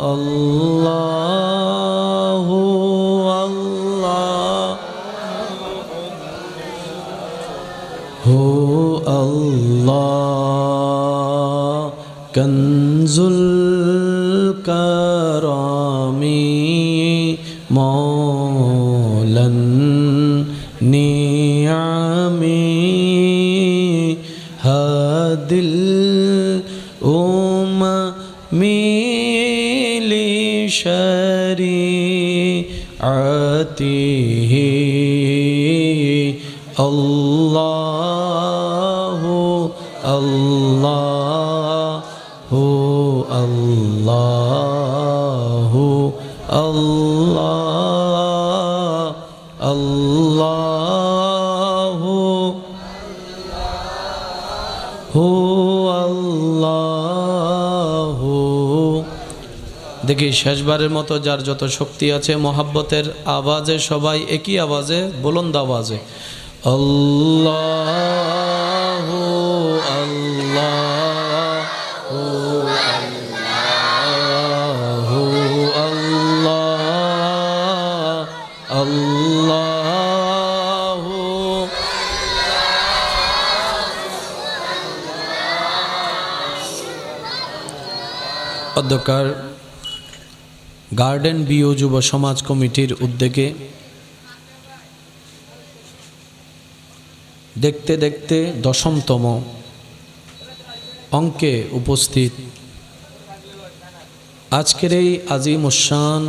الله الله هو الله كنز الكرام مولى النعم هادي الأمم شريعته الله الله الله الله الله আল্লাহ। দেখি শেষবারের মতো যার যত শক্তি আছে মোহাব্বতের আওয়াজে সবাই একই আওয়াজে বুলন্দ আওয়াজে আল্লাহ আল্লাহ আল্লাহ আল্লাহ। অধ্যকার গার্ডেন বিও যুব সমাজ কমিটির উদ্যোগে দেখতে দেখতে 10তম অঙ্কে উপস্থিত আজকের এই আজিমুশান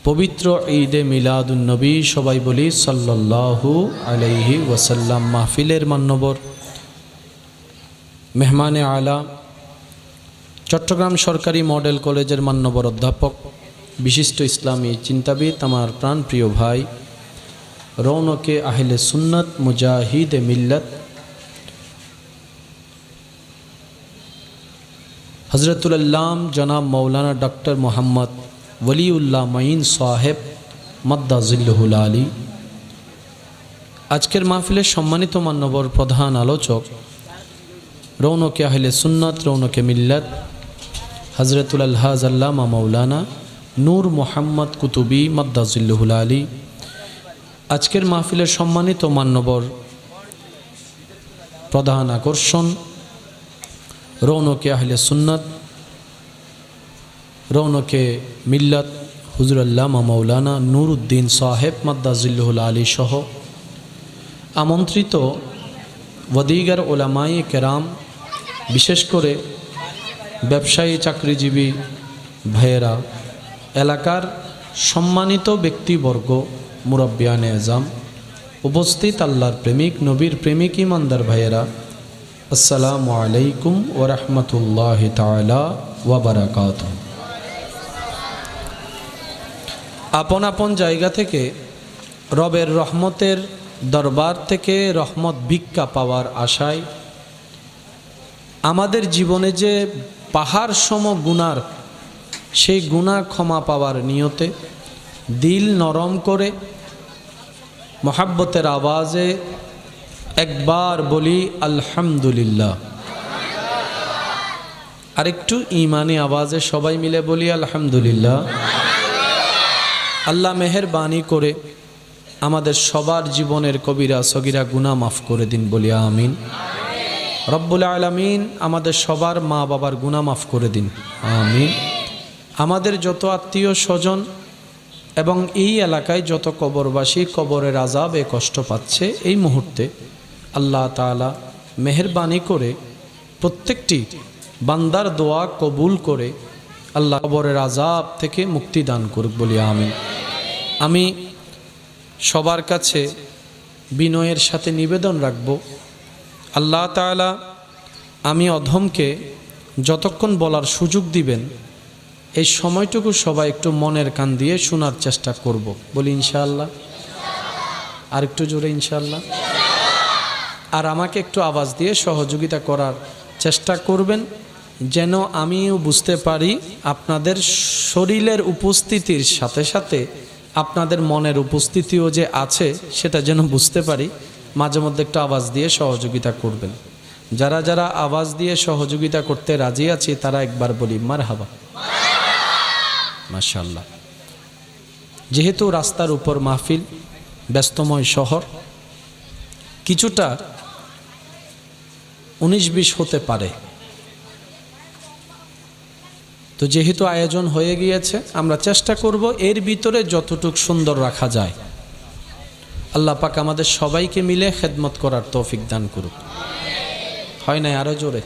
পবিত্র ঈদে মিলাদুন নবী, সবাই বলি সাল্লাল্লাহু আলাইহি ওয়াসাল্লাম, মাহফিলের মান্যবর মেহমানে আলা চট্টগ্রাম সরকারি মডেল কলেজের মান্যবর অধ্যাপক, বিশিষ্ট ইসলামী চিন্তাবিদ, আমার প্রাণপ্রিয় ভাই, রৌনকে আহলে সুন্নত, মুজাহিদে মিল্লত, হজরতুল আল্লাম জনাব মৌলানা ডক্টর মোহাম্মদ ওলিউল্লাহ মঈন সাহেব মাদ্দা জিল্লুহুল আলী, আজকের মাহফিলের সম্মানিত মান্যবর প্রধান আলোচক, রৌনকে আহলে সুন্নত, রৌনকে মিল্লত, হজরতুল আলহাজ আল্লামা মৌলানা নূর মোহাম্মদ কুতুবী মাদ্দা জিল্লুহুল আলী, আজকের মাহফিলের সম্মানিত মান্যবর প্রধান আকর্ষণ, রৌনকে আহলে সুন্নত, রৌনকে মিল্লত, হুজুর আল্লামা মৌলানা নূর উদ্দিন সাহেব মাদ্দা জিল্লুহুল আলী সহ আমন্ত্রিত ওয়াদিগার ওলামায়ে কেরাম, বিশেষ করে ব্যবসায়ী চাকরিজীবী ভাইয়েরা, এলাকার সম্মানিত ব্যক্তিবর্গ, মুরব্বিয়ানে আজম, উপস্থিত আল্লাহর প্রেমিক, নবীর প্রেমিক ইমানদার ভাইয়েরা, আসসালামু আলাইকুম ওয়া রাহমাতুল্লাহি তাআলা ওয়া বারাকাতুহু। আপন আপন জায়গা থেকে রবের রহমতের দরবার থেকে রহমত ভিক্ষা পাওয়ার আশায় আমাদের জীবনে যে পাহাড় সম গুনার, সেই গুনাহ ক্ষমা পাওয়ার নিয়তে দিল নরম করে মোহাব্বতের আওয়াজে একবার বলি আলহামদুলিল্লাহ, আরেকটু ইমানি আওয়াজে সবাই মিলে বলি আলহামদুলিল্লাহ। আল্লাহ মেহেরবানি করে আমাদের সবার জীবনের কবিরা সগিরা গুনাহ মাফ করে দিন, বলি আমিন। রব্বুল আলামিন আমাদের সবার মা বাবার গুনাহ মাফ করে দিন, আমিন। আমাদের যত আত্মীয় স্বজন এবং এই এলাকায় যত কবরবাসী কবরের আযাবে কষ্ট পাচ্ছে এই মুহূর্তে, আল্লাহ তাআলা মেহেরবানি করে প্রত্যেকটি বান্দার দোয়া কবুল করে আল্লাহ কবরের আযাব থেকে মুক্তি দান করুক, বলি আমিন। আমি সবার কাছে বিনয়ের সাথে নিবেদন রাখব, আল্লাহ তাআলা আমি অধমকে যতক্ষণ বলার সুযোগ দিবেন এই সময়টুকু সবাই একটু মনের কান দিয়ে শোনার চেষ্টা করব, বলি ইনশাআল্লাহ। আর একটু জোরে ইনশাআল্লাহ। আর আমাকে একটু আওয়াজ দিয়ে সহযোগিতা করার চেষ্টা করবেন, যেন আমিও বুঝতে পারি আপনাদের শরীরের উপস্থিতির সাথে সাথে আপনাদের মনের উপস্থিতিও যে আছে সেটা যেন বুঝতে পারি। মাঝে মধ্যে একটু আওয়াজ দিয়ে সহযোগিতা করবেন। যারা যারা আওয়াজ দিয়ে সহযোগিতা করতে রাজি আছে তারা একবার বলি মারহাবা, মাশাআল্লাহ। যেহেতু রাস্তার উপর মাহফিল, ব্যস্তময় শহর, কিছুটা 19-20 হতে পারে, তো যেহেতু আয়োজন হয়ে গিয়েছে আমরা চেষ্টা করব এর ভিতরে যতটুকু সুন্দর রাখা যায়। আল্লাহ পাক আমাদের সবাইকে মিলে খেদমত করার তৌফিক দান করুক। হয় নাই? আরো জোরে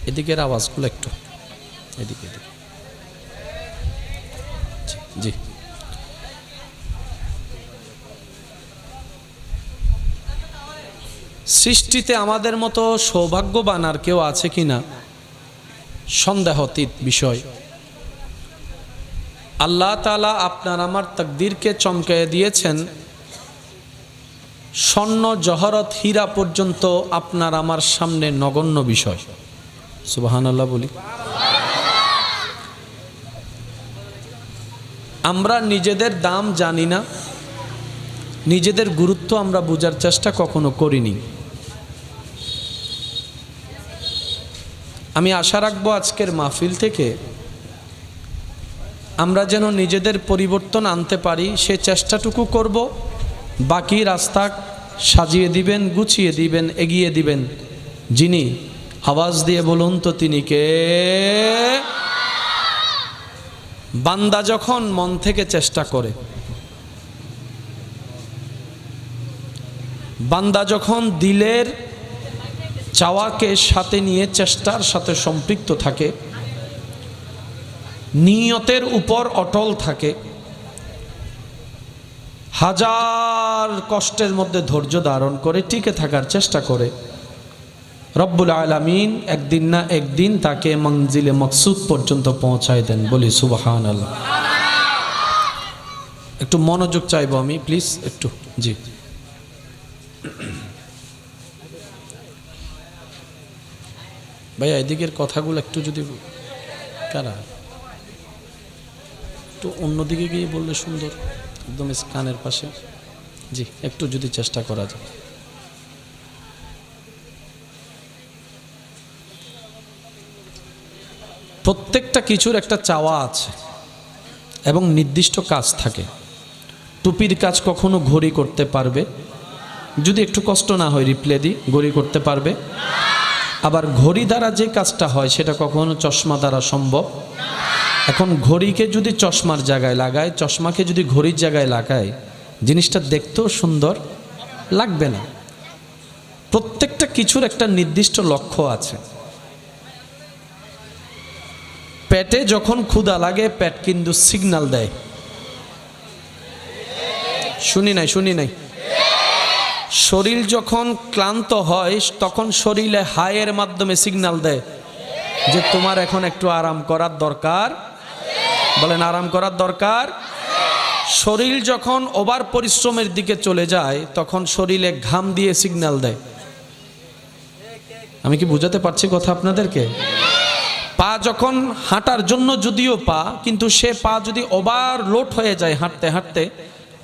এদিকের আওয়াজগুলো একটু এদিকে এদিকে। জি, জি। সৃষ্টিতে আমাদের মতো সৌভাগ্যবান আর কেউ আছে কিনা সন্দেহাতীত বিষয়। আল্লাহ তাআলা আপনার আমার তাকদীরকে চমকায়ে দিয়েছেন। স্বর্ণ জহরত হীরা পর্যন্ত আপনার আমার সামনে নগণ্য বিষয়। সুবহানাল্লাহ বলি। আমরা নিজেদের দাম জানি না, নিজেদের গুরুত্ব আমরা বোঝার চেষ্টা কখনো করিনি। আমি আশা রাখবো আজকের মাহফিল থেকে আমরা যেন নিজেদের পরিবর্তন আনতে পারি, সে চেষ্টাটুকু করব। বাকি রাস্তা সাজিয়ে দিবেন, গুছিয়ে দিবেন, এগিয়ে দিবেন যিনি। আওয়াজ দিয়ে বলুন তো তিনি কে? বান্দা যখন মন থেকে চেষ্টা করে, বান্দা যখন দিলের চাওয়াকে সাথে নিয়ে চেষ্টার সাথে সম্পৃক্ত থাকে, নিয়তের উপর অটল থাকে, হাজার কষ্টের মধ্যে ধৈর্য ধারণ করে টিকে থাকার চেষ্টা করে, রব্বুল আলামিন একদিন না একদিন তাকে মঞ্জিলে মকসুদ পর্যন্ত পৌঁছায় দেন। বলি সুবহানাল্লাহ। একটু মনোযোগ চাইবো আমি, প্লিজ একটু। জি, ভাইয়া এদিকের কথাগুলো একটু যদি কারা একটু অন্যদিকে গিয়ে বললে সুন্দর, একদম কানের পাশে। জি, একটু যদি চেষ্টা করা যায়। প্রত্যেকটা কিছুর একটা চাওয়া আছে এবং নির্দিষ্ট কাজ থাকে। টুপির কাজ কখনো ঘড়ি করতে পারবে? যদি একটু কষ্ট না হয় রিপ্লে দিই, ঘড়ি করতে পারবে? আবার ঘড়ি দ্বারা যে কাজটা হয় সেটা কখনো চশমা দ্বারা সম্ভব? এখন ঘড়িকে যদি চশমার জায়গায় লাগায়, চশমাকে যদি ঘড়ির জায়গায় লাগায়, জিনিসটা দেখতেও সুন্দর লাগবে না। প্রত্যেকটা কিছুর একটা নির্দিষ্ট লক্ষ্য আছে। পেটে যখন ক্ষুধা লাগে পেট কিন্তু সিগন্যাল দেয়। শুনি নাই। শরীর যখন ক্লান্ত হয় তখন শরীরে হায়ের মাধ্যমে সিগন্যাল দেয় যে তোমার এখন একটু আরাম করার দরকার। বলেন আরাম করার দরকার। শরীর যখন ওভার পরিশ্রমের দিকে চলে যায় তখন শরীরে ঘাম দিয়ে সিগন্যাল দেয়। আমি কি বুঝাতে পারছি কথা আপনাদেরকে? পা যখন হাঁটার জন্য যদিও পা, কিন্তু সে পা যদি ওভারলোড হয়ে যায় হাঁটতে হাঁটতে,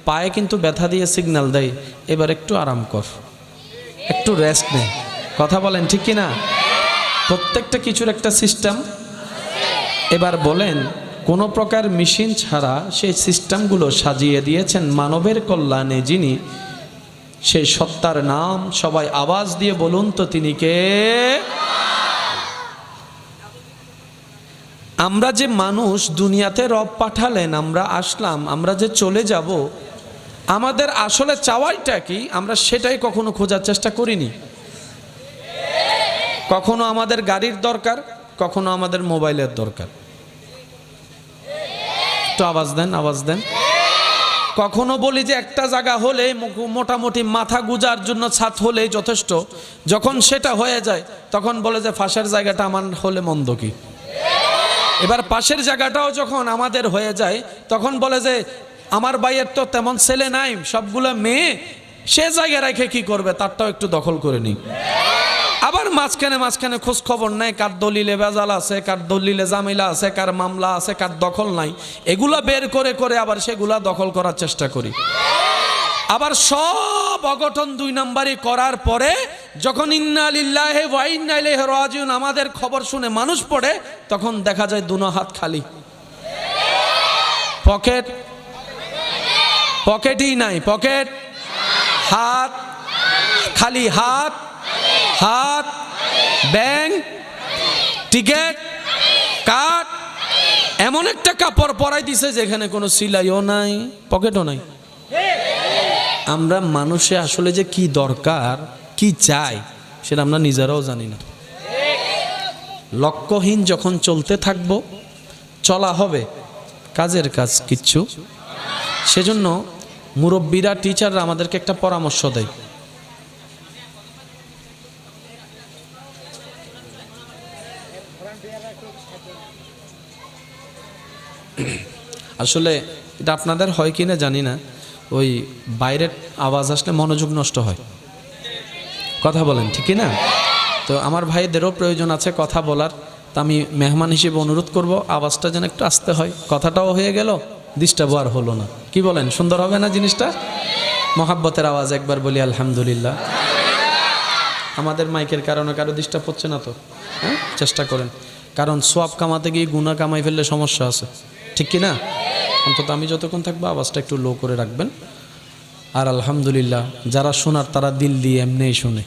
পায়ে কিন্তু ব্যথা দিয়ে সিগন্যাল দেয় এবার একটু আরাম কর, একটু রেস্ট নে। কথা বলেন ঠিক কি না? প্রত্যেকটা কিছুর একটা সিস্টেম। এবার বলেন কোনো প্রকার মেশিন ছাড়া সেই সিস্টেমগুলো সাজিয়ে দিয়েছেন মানবের কল্যাণে যিনি, সেই সত্তার নাম সবাই আওয়াজ দিয়ে বলুন তো তিনি কে? আমরা যে মানুষ, দুনিয়াতে রব পাঠালেন, আমরা আসলাম, আমরা যে চলে যাব, আমাদের আসলে চাওয়াইটা কি আমরা সেটাই কখনো খোঁজার চেষ্টা করিনি। কখনো আমাদের গাড়ির দরকার, কখনো আমাদের মোবাইলের দরকার। একটু আওয়াজ দেন। কখনো বলি যে একটা জায়গা হলে মোটামুটি মাথা গুজার জন্য ছাদ হলেই যথেষ্ট। যখন সেটা হয়ে যায় তখন বলে যে পাশের জায়গাটা আমার হলে মন্দ কি। এবার পাশের জায়গাটাও যখন আমাদের হয়ে যায় তখন বলে যে আমার ভাইয়ের তো তেমন ছেলে নাই, সবগুলো মেয়ে, সে জায়গা রেখে কি করবে, তারটাও একটু দখল করে নি। আবার মাঝখানে খোঁজ খবর নাই কার দলিলে ভেজাল আছে, কার দলিলে জামিলা আছে, কার মামলা আছে, কার দখল নাই। এগুলা বের করে আবার সেগুলা দখল করার চেষ্টা করি। আবার সব অঘটন 2 নাম্বারই করার পরে যখন ইন্না লিল্লাহি ওয়া ইন্না ইলাইহি রাজিউন আমাদের খবর শুনে মানুষ পড়ে, তখন দেখা যায় দুনো হাত খালি, পকেটই নাই, পকেট হাত খালি, হাত ব্যাংক টিকেট কার্ড, এমন একটা কাপড় পরাই দিছে যেখানে কোনো সিলাইও নাই, পকেটও নাই। আমরা মানুষে আসলে যে কি দরকার, কি চাই, সেটা আমরা নিজেরাও জানি না। লক্ষ্যহীন যখন চলতে থাকবো, চলা হবে, কাজের কাজ কিচ্ছু। সেজন্য মুরব্বীরা, টিচাররা আমাদেরকে একটা পরামর্শ দেয়, আসলে এটা আপনাদের হয় কি না জানি না, ওই বাইরের আওয়াজ আসলে মনোযোগ নষ্ট হয়। কথা বলেন ঠিক কি না? তো আমার ভাইদেরও প্রয়োজন আছে কথা বলার, তা আমি মেহমান হিসেবে অনুরোধ করব আওয়াজটা যেন একটু আসতে হয়, কথাটাও হয়ে গেল, ডিস্টার্ব আর হলো না। কি বলেন, সুন্দর হবে না জিনিসটা? মহাব্বতের আওয়াজ একবার বলি আলহামদুলিল্লাহ। আমাদের মাইকের কারণে কারো ডিস্টার্ব হচ্ছে না তো? হ্যাঁ, চেষ্টা করেন, কারণ সোয়াব কামাতে গিয়ে গুনাহ কামাই ফেললে সমস্যা আছে, ঠিক কি না? অন্তত আমি যতক্ষণ থাকবো আওয়াজটা একটু লো করে রাখবেন। আর আলহামদুলিল্লাহ, যারা শোনার তারা দিল দিয়ে এমনিই শুনে।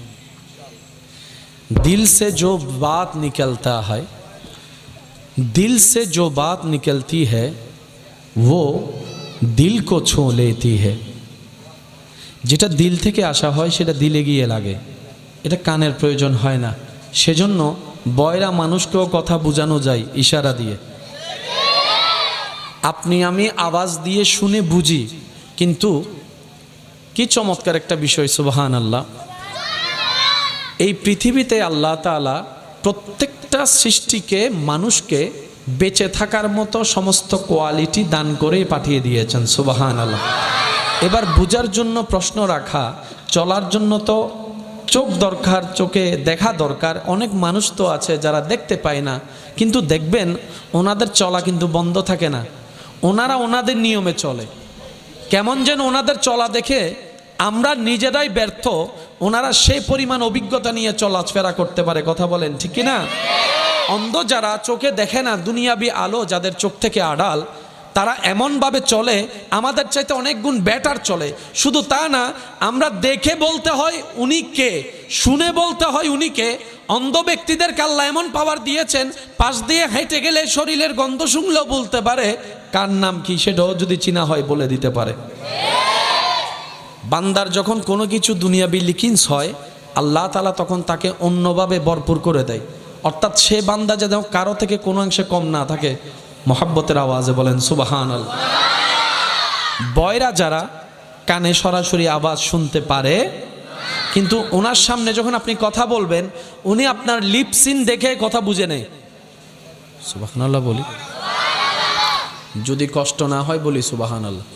दिल से जो बात निकलता है, दिल से जो बात निकलती है वो दिल को छू लेती है। যেটা দিল থেকে আসা হয় সেটা দিলে গিয়ে লাগে, এটা কানের প্রয়োজন হয় না। সেজন্য বয়রা মানুষকেও কথা বোঝানো যায় ইশারা দিয়ে। আপনি আমি আওয়াজ দিয়ে শুনে বুঝি, কিন্তু কি চমৎকার একটা বিষয়, সুবহানাল্লাহ। এই পৃথিবীতে আল্লাহ তাআলা প্রত্যেকটা সৃষ্টিকে, মানুষকে বেঁচে থাকার মতো সমস্ত কোয়ালিটি দান করে পাঠিয়ে দিয়েছেন, সুবহানাল্লাহ। এবার বুঝার জন্য প্রশ্ন রাখা, চলার জন্য তো চোখ দরকার, চোখে দেখা দরকার। অনেক মানুষ তো আছে যারা দেখতে পায় না, কিন্তু দেখবেন ওনাদের চলা কিন্তু বন্ধ থাকে না, ওনারা ওনাদের নিয়মে চলে। কেমন যেন ওনাদের চলা দেখে আমরা নিজেরাই ব্যর্থ, ওনারা সেই পরিমাণ অভিজ্ঞতা নিয়ে চলাফেরা করতে পারে। কথা বলেন ঠিক কি না? অন্ধ যারা, চোখে দেখে না, দুনিয়াবি আলো যাদের চোখ থেকে আড়াল, তারা এমনভাবে চলে আমাদের চাইতে অনেক গুণ বেটার চলে। শুধু তা না, আমরা দেখে বলতে হয় উনি কে, শুনে বলতে হয় উনি কে। অন্ধ ব্যক্তিদের আল্লাহ এমন পাওয়ার দিয়েছেন, পাশ দিয়ে হেঁটে গেলে শরীরের গন্ধ শুনলেও বলতে পারে কার নাম কি, সেটাও যদি চিনা হয় বলে দিতে পারে। বান্দার যখন কোনো কিছু দুনিয়াবি লিখিনস হয়, আল্লাহ তাআলা তখন তাকে অন্যভাবে ভরপুর করে দেয়। অর্থাৎ সে বান্দা যেন কারো থেকে কোনো অংশে কম না থাকে। মহাব্বতের আওয়াজে বলেন সুবহানাল্লাহ। বয়রা যারা কানে সরাসরি আওয়াজ শুনতে পারে, কিন্তু ওনার সামনে যখন আপনি কথা বলবেন, উনি আপনার লিপসিন দেখে কথা বুঝে নেয়। সুবহানাল্লাহ বলি, যদি কষ্ট না হয় বলি সুবহানাল্লাহ।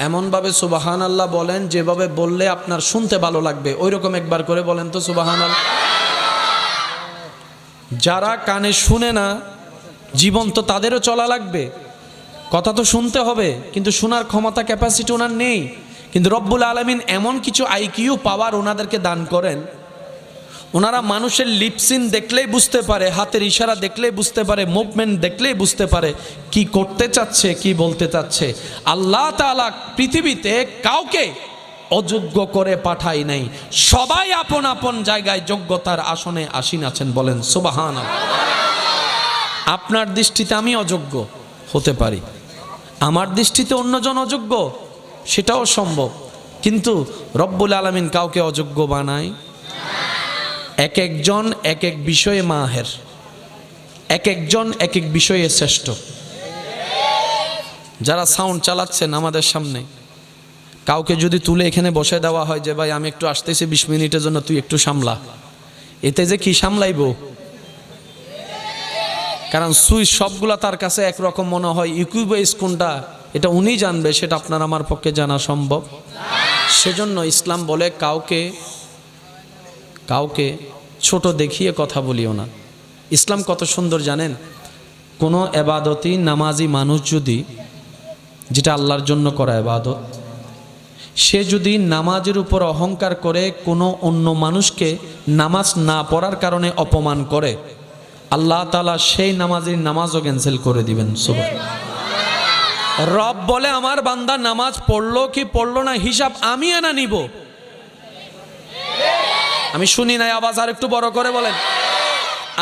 এমনভাবে সুবহানাল্লাহ বলেন যেভাবে বললে আপনার শুনতে ভালো লাগবে, ওই রকম একবার করে বলেন তো সুবহানাল্লাহ। যারা কানে শুনে না, জীবন তো তাদেরও চলা লাগবে, কথা তো শুনতে হবে, কিন্তু শোনার ক্ষমতা, ক্যাপাসিটি ওনার নেই। কিন্তু রব্বুল আলামিন এমন কিছু আইকিউ পাওয়ার ওনাদেরকে দান করেন, ওনারা মানুষের লিপসিন দেখলেই বুঝতে পারে, হাতের ইশারা দেখলেই বুঝতে পারে, মুভমেন্ট দেখলেই বুঝতে পারে কি করতে চাচ্ছে, কি বলতে চাচ্ছে। আল্লাহ তাআলা পৃথিবীতে কাউকে অযোগ্য করে পাঠাই নাই, সবাই আপন আপন জায়গায় যোগ্যতার আসনে আসীন আছেন। বলেন সুবহানাল্লাহ। আপনার দৃষ্টিতে আমি অযোগ্য হতে পারি, আমার দৃষ্টিতে অন্যজন অযোগ্য, সেটাও সম্ভব, কিন্তু রব্বুল আলামিন কাউকে অযোগ্য বানায়। এক একজন এক এক বিষয়ে মাহের, এক একজন এক এক বিষয়ে শ্রেষ্ঠ। যারা সাউন্ড চালাচ্ছেন আমাদের সামনে, কাউকে যদি তুলে এখানে বসে দেওয়া হয় যে ভাই আমি একটু আসতেছি 20 মিনিটের জন্য, তুই একটু সামলা, এতে যে কি সামলাইব? কারণ সুইচ সবগুলা তার কাছে একরকম মনে হয়, ইকুইবেস কোনটা এটা উনি জানবে, সেটা আপনার আমার পক্ষে জানা সম্ভব। সেজন্য ইসলাম বলে কাউকে কাউকে ছোট দেখিয়ে কথা বলিও না। ইসলাম কত সুন্দর জানেন? কোনো এবাদতই নামাজি মানুষ যদি, যেটা আল্লাহর জন্য করা এবাদত, সে যদি নামাজের উপর অহংকার করে কোনো অন্য মানুষকে নামাজ না পড়ার কারণে অপমান করে, আল্লাহ তাআলা সেই নামাজের নামাজও ক্যান্সেল করে দিবেন। রব বলে আমার বান্দা নামাজ পড়লো কি পড়লো না হিসাব আমি এনা নিব। আমি শুনি নাই, আওয়াজ আর একটু বড় করে বলেন।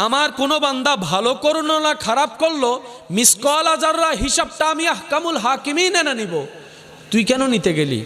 আমার কোনো বান্দা ভালো করলো না খারাপ করলো, মিসকাল আযাররা হিসাবটা আমি আহকামুল হাকিমিন এনে নিব। তুই কেন নিতে গেলি?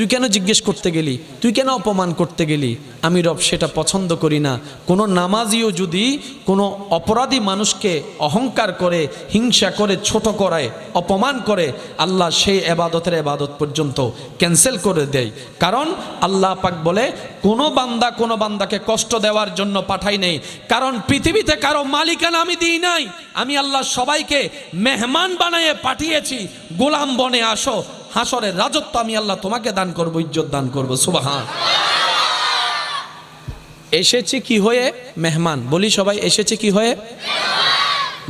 তুই কেন জিজ্ঞেস করতে গেলি, তুই কেন অপমান করতে গেলি? আমি রব সেটা পছন্দ করি না। কোনো নামাজিও যদি কোনো অপরাধী মানুষকে অহংকার করে, হিংসা করে, ছোট করায়, অপমান করে, আল্লাহ সেই এবাদতের এবাদত পর্যন্ত ক্যান্সেল করে দেয়। কারণ আল্লাহ পাক বলে কোনো বান্দাকে কষ্ট দেওয়ার জন্য পাঠাই নেই। কারণ পৃথিবীতে কারো মালিকানা আমি দিই নাই। আমি আল্লাহ সবাইকে মেহমান বানিয়ে পাঠিয়েছি, গোলাম বনে আসো, হাসরের রাজত্ব আমি আল্লাহ তোমাকে দান করব, ইজ্জত দান করব। সুবহান। এসেছি কি হয়ে? মেহমান। বলি সবাই, এসেছে কি হয়ে?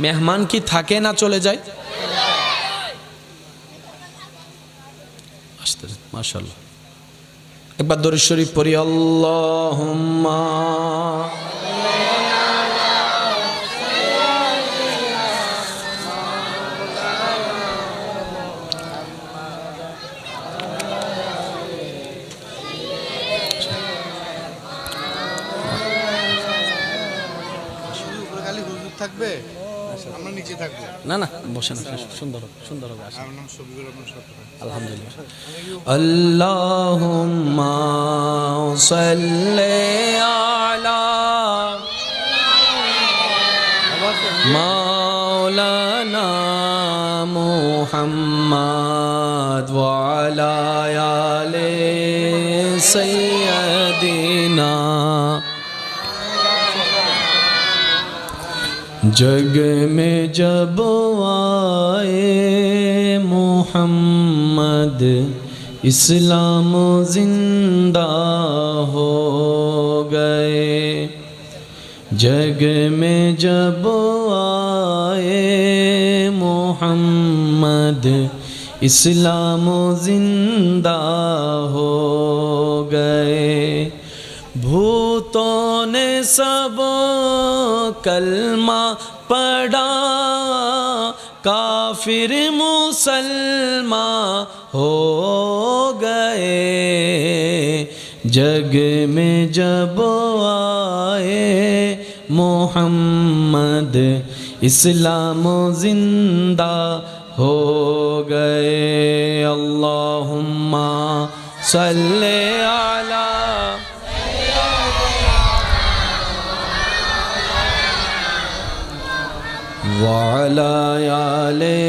মেহমান কি থাকে না চলে যায়? আস্তে মাশাআল্লাহ। একবার দরুদ শরীফ পড়ি, আল্লাহুম্মা থাকবে, আমরা নিচে থাকবো। না না বসেন, সুন্দর সুন্দর হবে। আমার নাম শফিকুর রহমান সরকার। আলহামদুলিল্লাহ। আল্লাহুম্মা সাল্লি আলা মাওলানা মুহাম্মদ ওয়া আলা আলি সাইয়্যিদিনা। जग में जब आए मोहम्मद, इस्लाम जिंदा हो गए। जग में जब आए मोहम्मद, इस्लाम जिंदा हो गए। भूतों ने सब कलमा पढ़ा, काफिर मुसलमान हो गए। जग में जब आए मोहम्मद, इस्लाम जिंदा हो गए। अल्लाहुम्मा सल्ले अला ওয়ালা আলে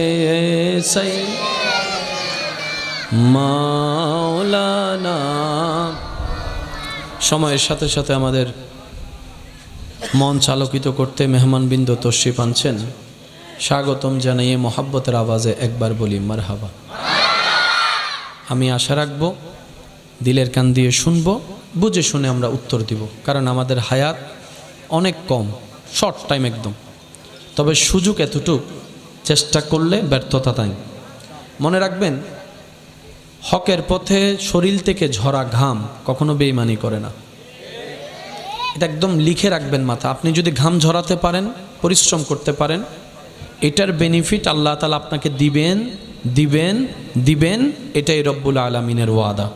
মাওলানা। সময়ের সাথে সাথে আমাদের মন চালকিত করতে মেহমানবৃন্দ তশরিফ আনছেন। স্বাগতম জানিয়ে মোহাব্বতের আওয়াজে একবার বলি মারহাবা। আমি আশা রাখবো দিলের কান দিয়ে শুনবো, বুঝে শুনে আমরা উত্তর দিব। কারণ আমাদের হায়াত অনেক কম, শর্ট টাইম একদম। তবে সুযোগ এতটুক, চেষ্টা করলে ব্যর্থতা নাই। মনে রাখবেন, হকের পথে শরীর থেকে ঝরা ঘাম কখনো বেঈমানি করে না। এটা একদম লিখে রাখবেন মাথা। আপনি যদি ঘাম ঝরাতে পারেন, পরিশ্রম করতে পারেন, এটার বেনিফিট আল্লাহ তাআলা আপনাকে দিবেন দিবেন দিবেন। এটাই রব্বুল আলামিনের ওয়াদা।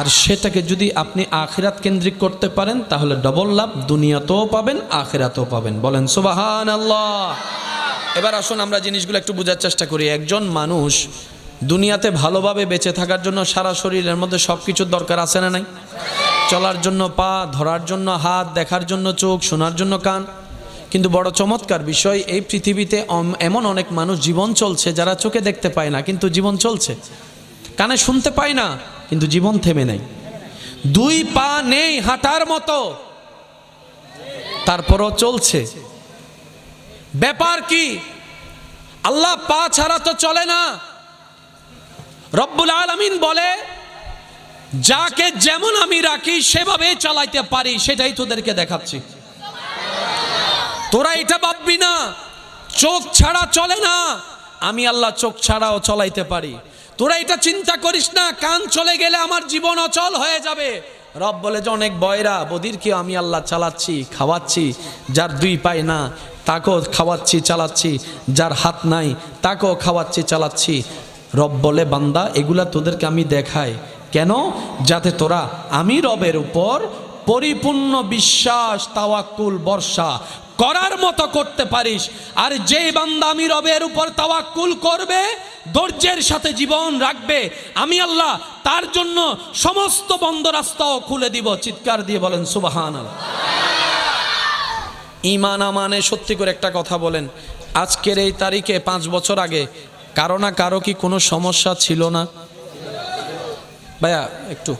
আর সেটাকে যদি আপনি আখিরাত কেন্দ্রিক করতে পারেন, তাহলে ডবল লাভ, দুনিয়াতেও পাবেন, আখিরাতেও পাবেন। বলেন সুবহানাল্লাহ। এবার আসুন আমরা জিনিসগুলো একটু বোঝার চেষ্টা করি। একজন মানুষ দুনিয়াতে ভালোভাবে বেঁচে থাকার জন্য সারা শরীরের মধ্যে সব কিছুর দরকার আছে না নাই? চলার জন্য পা, ধরার জন্য হাত, দেখার জন্য চোখ, শোনার জন্য কান। কিন্তু বড় চমৎকার বিষয়, এই পৃথিবীতে এমন অনেক মানুষ জীবন চলছে যারা চোখে দেখতে পায় না, কিন্তু জীবন চলছে। কানে শুনতে পায় না, কিন্তু জীবন থেমে নেই। দুই পা নেই হাঁটার মতো, তারপরও চলছে। ব্যাপার কি? আল্লাহ পা ছাড়া তো চলে না। রব্বুল আলামিন বলে, যাকে যেমন আমি রাখি সেভাবে চালাইতে পারি, সেটাই তোদেরকে দেখাচ্ছি। তোরা এটা ভাববি না চোখ ছাড়া চলে না, আমি আল্লাহ চোখ ছাড়াও চলাইতে পারি। তোরা এটা চিন্তা করিস না কান চলে গেলে আমার জীবন অচল হয়ে যাবে। রব বলে যে অনেক বয়রা বদিরকে আমি আল্লাহ চালাচ্ছি, খাওয়াচ্ছি। যার দুই পায় না তাকেও খাওয়াচ্ছি, চালাচ্ছি। যার হাত নাই তাকেও খাওয়াচ্ছি, চালাচ্ছি। রব বলে, বান্দা এগুলা তোদেরকে আমি দেখাই কেন? যাতে তোরা আমি রবের উপর পরিপূর্ণ বিশ্বাস, তাওয়াক্কুল, ভরসা করার মতো করতে পারিস। আর যে বান্দা আমি রবের উপর তাওয়াক্কুল করবে, ধৈর্যের সাথে জীবন রাখবে, আমি আল্লাহ তার জন্য সমস্ত বন্ধ রাস্তাও খুলে দিব। চিৎকার দিয়ে বলেন সুবহানাল্লাহ। ঈমান আমানে সত্যি করে একটা কথা বলেন, আজকের এই তারিখে 5 বছর আগে কারো না কারো কি কোনো সমস্যা ছিল না? ভাইয়া একটু,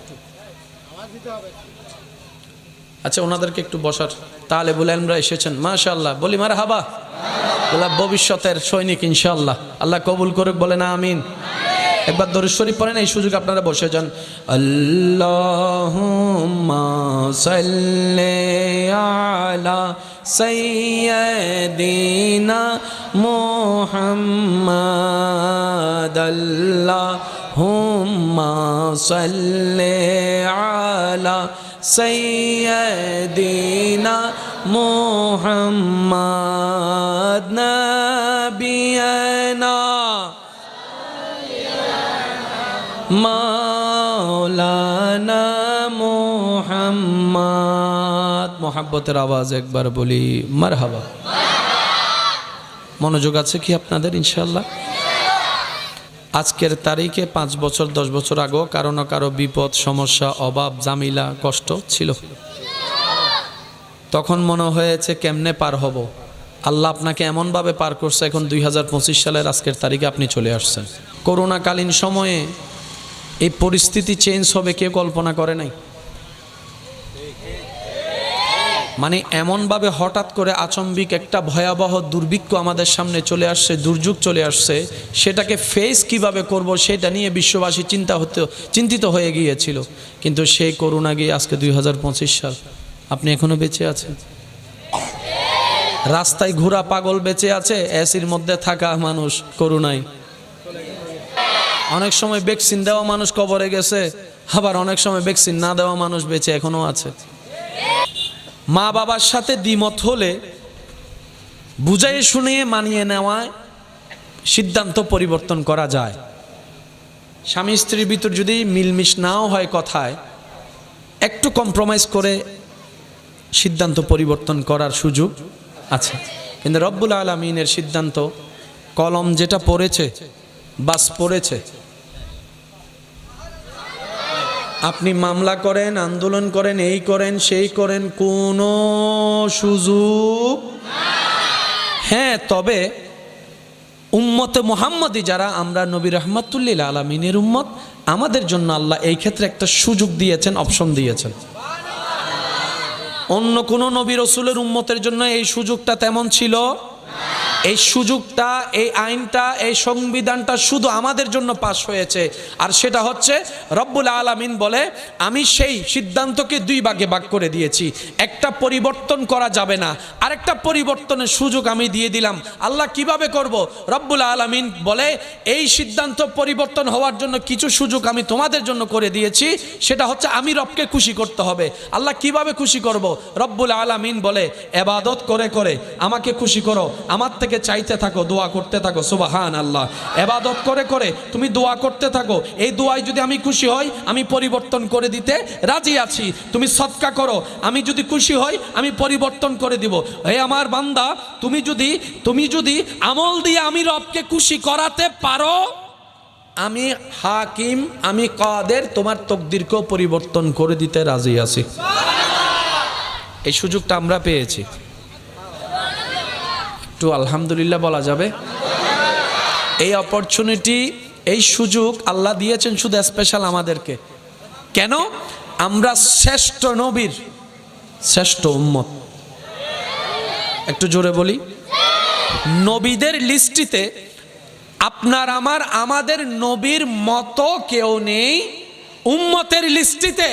আচ্ছা ওনাদেরকে একটু বসার। তাহলে বলেন আমরা এসেছেন, মাশাআল্লাহ, বলি মারহাবা। বলে ভবিষ্যতের সৈনিক ইনশাআল্লাহ, আল্লাহ কবুল করুক, বলেন আমিন। একবার দরুদ শরীফ পড়েন, এই সুযোগ আপনারা বসে যান। আল্লাহুম্মা সাল্লি আলা সাইয়্যিদিনা মুহাম্মাদ, আল্লাহুম্মা সাল্লি আলা সাইয়্যিদিনা মুহাম্মাদ নাবিয়ানা মাওলানা মুহাম্মদ। মোহাব্বতের আওয়াজ একবার বলি মারহাবা। মনোযোগ আছে কি আপনাদের ইনশাআল্লাহ? আজকের তারিখে 5 বছর 10 বছর আগেও কারো না কারো বিপদ, সমস্যা, অভাব, জামিলা, কষ্ট ছিল। তখন মনে হয়েছে কেমনে পার হব। আল্লাহ আপনাকে এমনভাবে পার করছে, এখন 2025 সালের আজকের তারিখে আপনি চলে আসছেন। করোনাকালীন সময়ে এই পরিস্থিতি চেঞ্জ হবে কেউ কল্পনা করে নাই। মানে এমনভাবে হঠাৎ করে আচম্বিক একটা ভয়াবহ দুর্ভিক্ষ আমাদের সামনে চলে আসছে, দুর্যোগ চলে আসছে, সেটাকে ফেস কিভাবে করব সেটা নিয়ে বিশ্ববাসী চিন্তিত হয়ে গিয়েছিল। কিন্তু সেই করোনা গিয়ে আজকে 2025 সাল, আপনি এখনো বেঁচে আছেন। রাস্তায় ঘোরা পাগল বেঁচে আছে, এসির মধ্যে থাকা মানুষ করোনায়। অনেক সময় ভ্যাকসিন দেওয়া মানুষ কবরে গেছে, আবার অনেক সময় ভ্যাকসিন না দেওয়া মানুষ বেঁচে এখনো আছে। মা বাবার সাথে দ্বিমত হলে বুঝাই শুনিয়ে মানিয়ে নেওয়ায় সিদ্ধান্ত পরিবর্তন করা যায়। স্বামী স্ত্রীর ভিতর যদি মিলমিশ নাও হয় কথায়, একটু কম্প্রোমাইজ করে সিদ্ধান্ত পরিবর্তন করার সুযোগ আছে। কিন্তু রব্বুল আলামিনের সিদ্ধান্ত, কলম যেটা পড়েছে বাস পড়েছে। আপনি মামলা করেন, আন্দোলন করেন, এই করেন সেই করেন, কোনো সুযোগ। হ্যাঁ, তবে উম্মতে মুহাম্মদি যারা আমরা, নবী রাহমাতুল্লিল আলামিনের উম্মত, আমাদের জন্য আল্লাহ এই ক্ষেত্রে একটা সুযোগ দিয়েছেন, অপশন দিয়েছেন। অন্য কোন নবী রসুলের উম্মতের জন্য এই সুযোগটা তেমন ছিল। এই সুযোগটা, এই আইনটা, এই সংবিধানটা শুধু আমাদের জন্য পাশ হয়েছে। আর সেটা হচ্ছে রব্বুল আলামিন বলে, আমি সেই সিদ্ধান্তকে 2 ভাগে ভাগ করে দিয়েছি, একটা পরিবর্তন করা যাবে না, আরেকটা পরিবর্তনের সুযোগ আমি দিয়ে দিলাম। আল্লাহ কিভাবে করব? রব্বুল আলামিন বলে, এই সিদ্ধান্ত পরিবর্তন হওয়ার জন্য কিছু সুযোগ আমি তোমাদের জন্য করে দিয়েছি, সেটা হচ্ছে আমি রবকে খুশি করতে হবে। আল্লাহ কিভাবে খুশি করব? রব্বুল আলামিন বলে, ইবাদত করে করে আমাকে খুশি করো, আমার থেকে চাইতে থাকো, দোয়া করতে থাকো। সুবহানাল্লাহ। ইবাদত করে করে তুমি দোয়া করতে থাকো, এই দোয়ায় যদি আমি খুশি হই, আমি পরিবর্তন করে দিতে রাজি আছি। তুমি সদকা করো, আমি যদি খুশি হই, আমি পরিবর্তন করে দিব। হে আমার বান্দা, তুমি যদি আমল দিয়ে আমি রবকে খুশি করাতে পারো, আমি হাকিম, আমি কাদের, তোমার তকদিরকেও পরিবর্তন করে দিতে রাজি আছি। এই সুযোগটা আমরা পেয়েছি। একটু আলহামদুলিল্লাহ বলা যাবে। এই অপরচুনিটি, এই সুযোগ আল্লাহ দিয়েছেন শুধু স্পেশাল আমাদেরকে। কেন? আমরা শ্রেষ্ঠ নবীর শ্রেষ্ঠ উম্মত। একটু জোরে বলি। নবীদের লিস্টিতে আপনার আমাদের নবীর মতো কেউ নেই। উম্মতের লিস্টিতে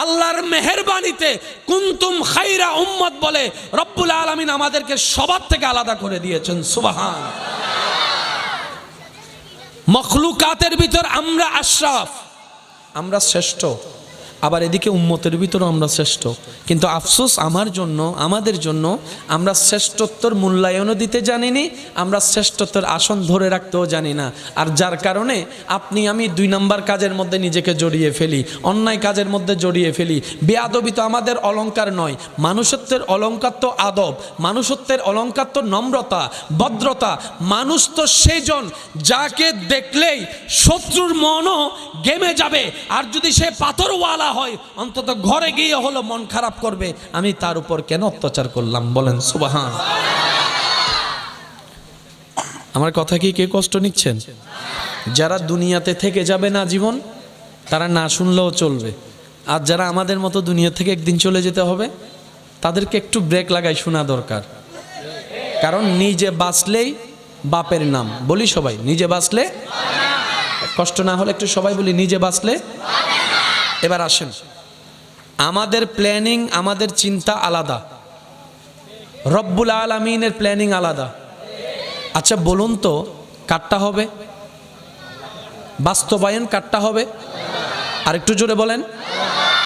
আল্লাহর মেহেরবানিতে কুনতুম খায়রা উম্মত বলে রব্বুল আলামিন আমাদেরকে সবার থেকে আলাদা করে দিয়েছেন। সুবহান। মখলুকাতের ভিতর আমরা আশরাফ, আমরা শ্রেষ্ঠ। আবার এদিকে উম্মতের ভিতরেও আমরা শ্রেষ্ঠ। কিন্তু আফসোস আমার জন্য, আমাদের জন্য, আমরা শ্রেষ্ঠত্বর মূল্যায়নও দিতে জানিনি, আমরা শ্রেষ্ঠত্বের আসন ধরে রাখতেও জানি না। আর যার কারণে আপনি আমি 2 নম্বর কাজের মধ্যে নিজেকে জড়িয়ে ফেলি, অন্যায় কাজের মধ্যে জড়িয়ে ফেলি। বেয়াদবি তো আমাদের অলংকার নয়, মানুষত্বের অলংকার তো আদব, মানুষত্বের অলংকার তো নম্রতা, ভদ্রতা। মানুষ তো সেজন যাকে দেখলেই শত্রুর মনও গেমে যাবে, আর যদি সে পাথরওয়ালা হয় অন্তত ঘরে গিয়ে হলো মন খারাপ করবে, আমি তার উপর কেন অত্যাচার করলাম, বলেন সুবহান। আমার কথা কি কে কষ্ট নিচ্ছেন? যারা দুনিয়াতে থেকে যাবে না জীবন, তারা না শুনলেও চলবে। আর যারা আমাদের মতো দুনিয়া থেকে একদিন চলে যেতে হবে, তাদেরকে একটু ব্রেক লাগাই শোনা দরকার। কারণ নিজে বাঁচলেই বাপের নাম, বলি সবাই নিজে বাঁচলে, কষ্ট না হলে একটু সবাই বলি নিজে বাঁচলে। এবার আসেন, আমাদের প্ল্যানিং, আমাদের চিন্তা আলাদা, রব্বুল আলামিনের প্ল্যানিং আলাদা। আচ্ছা বলুন তো, কাটটা হবে বাস্তবায়ন, কাটটা হবে? আর একটু জোরে বলেন।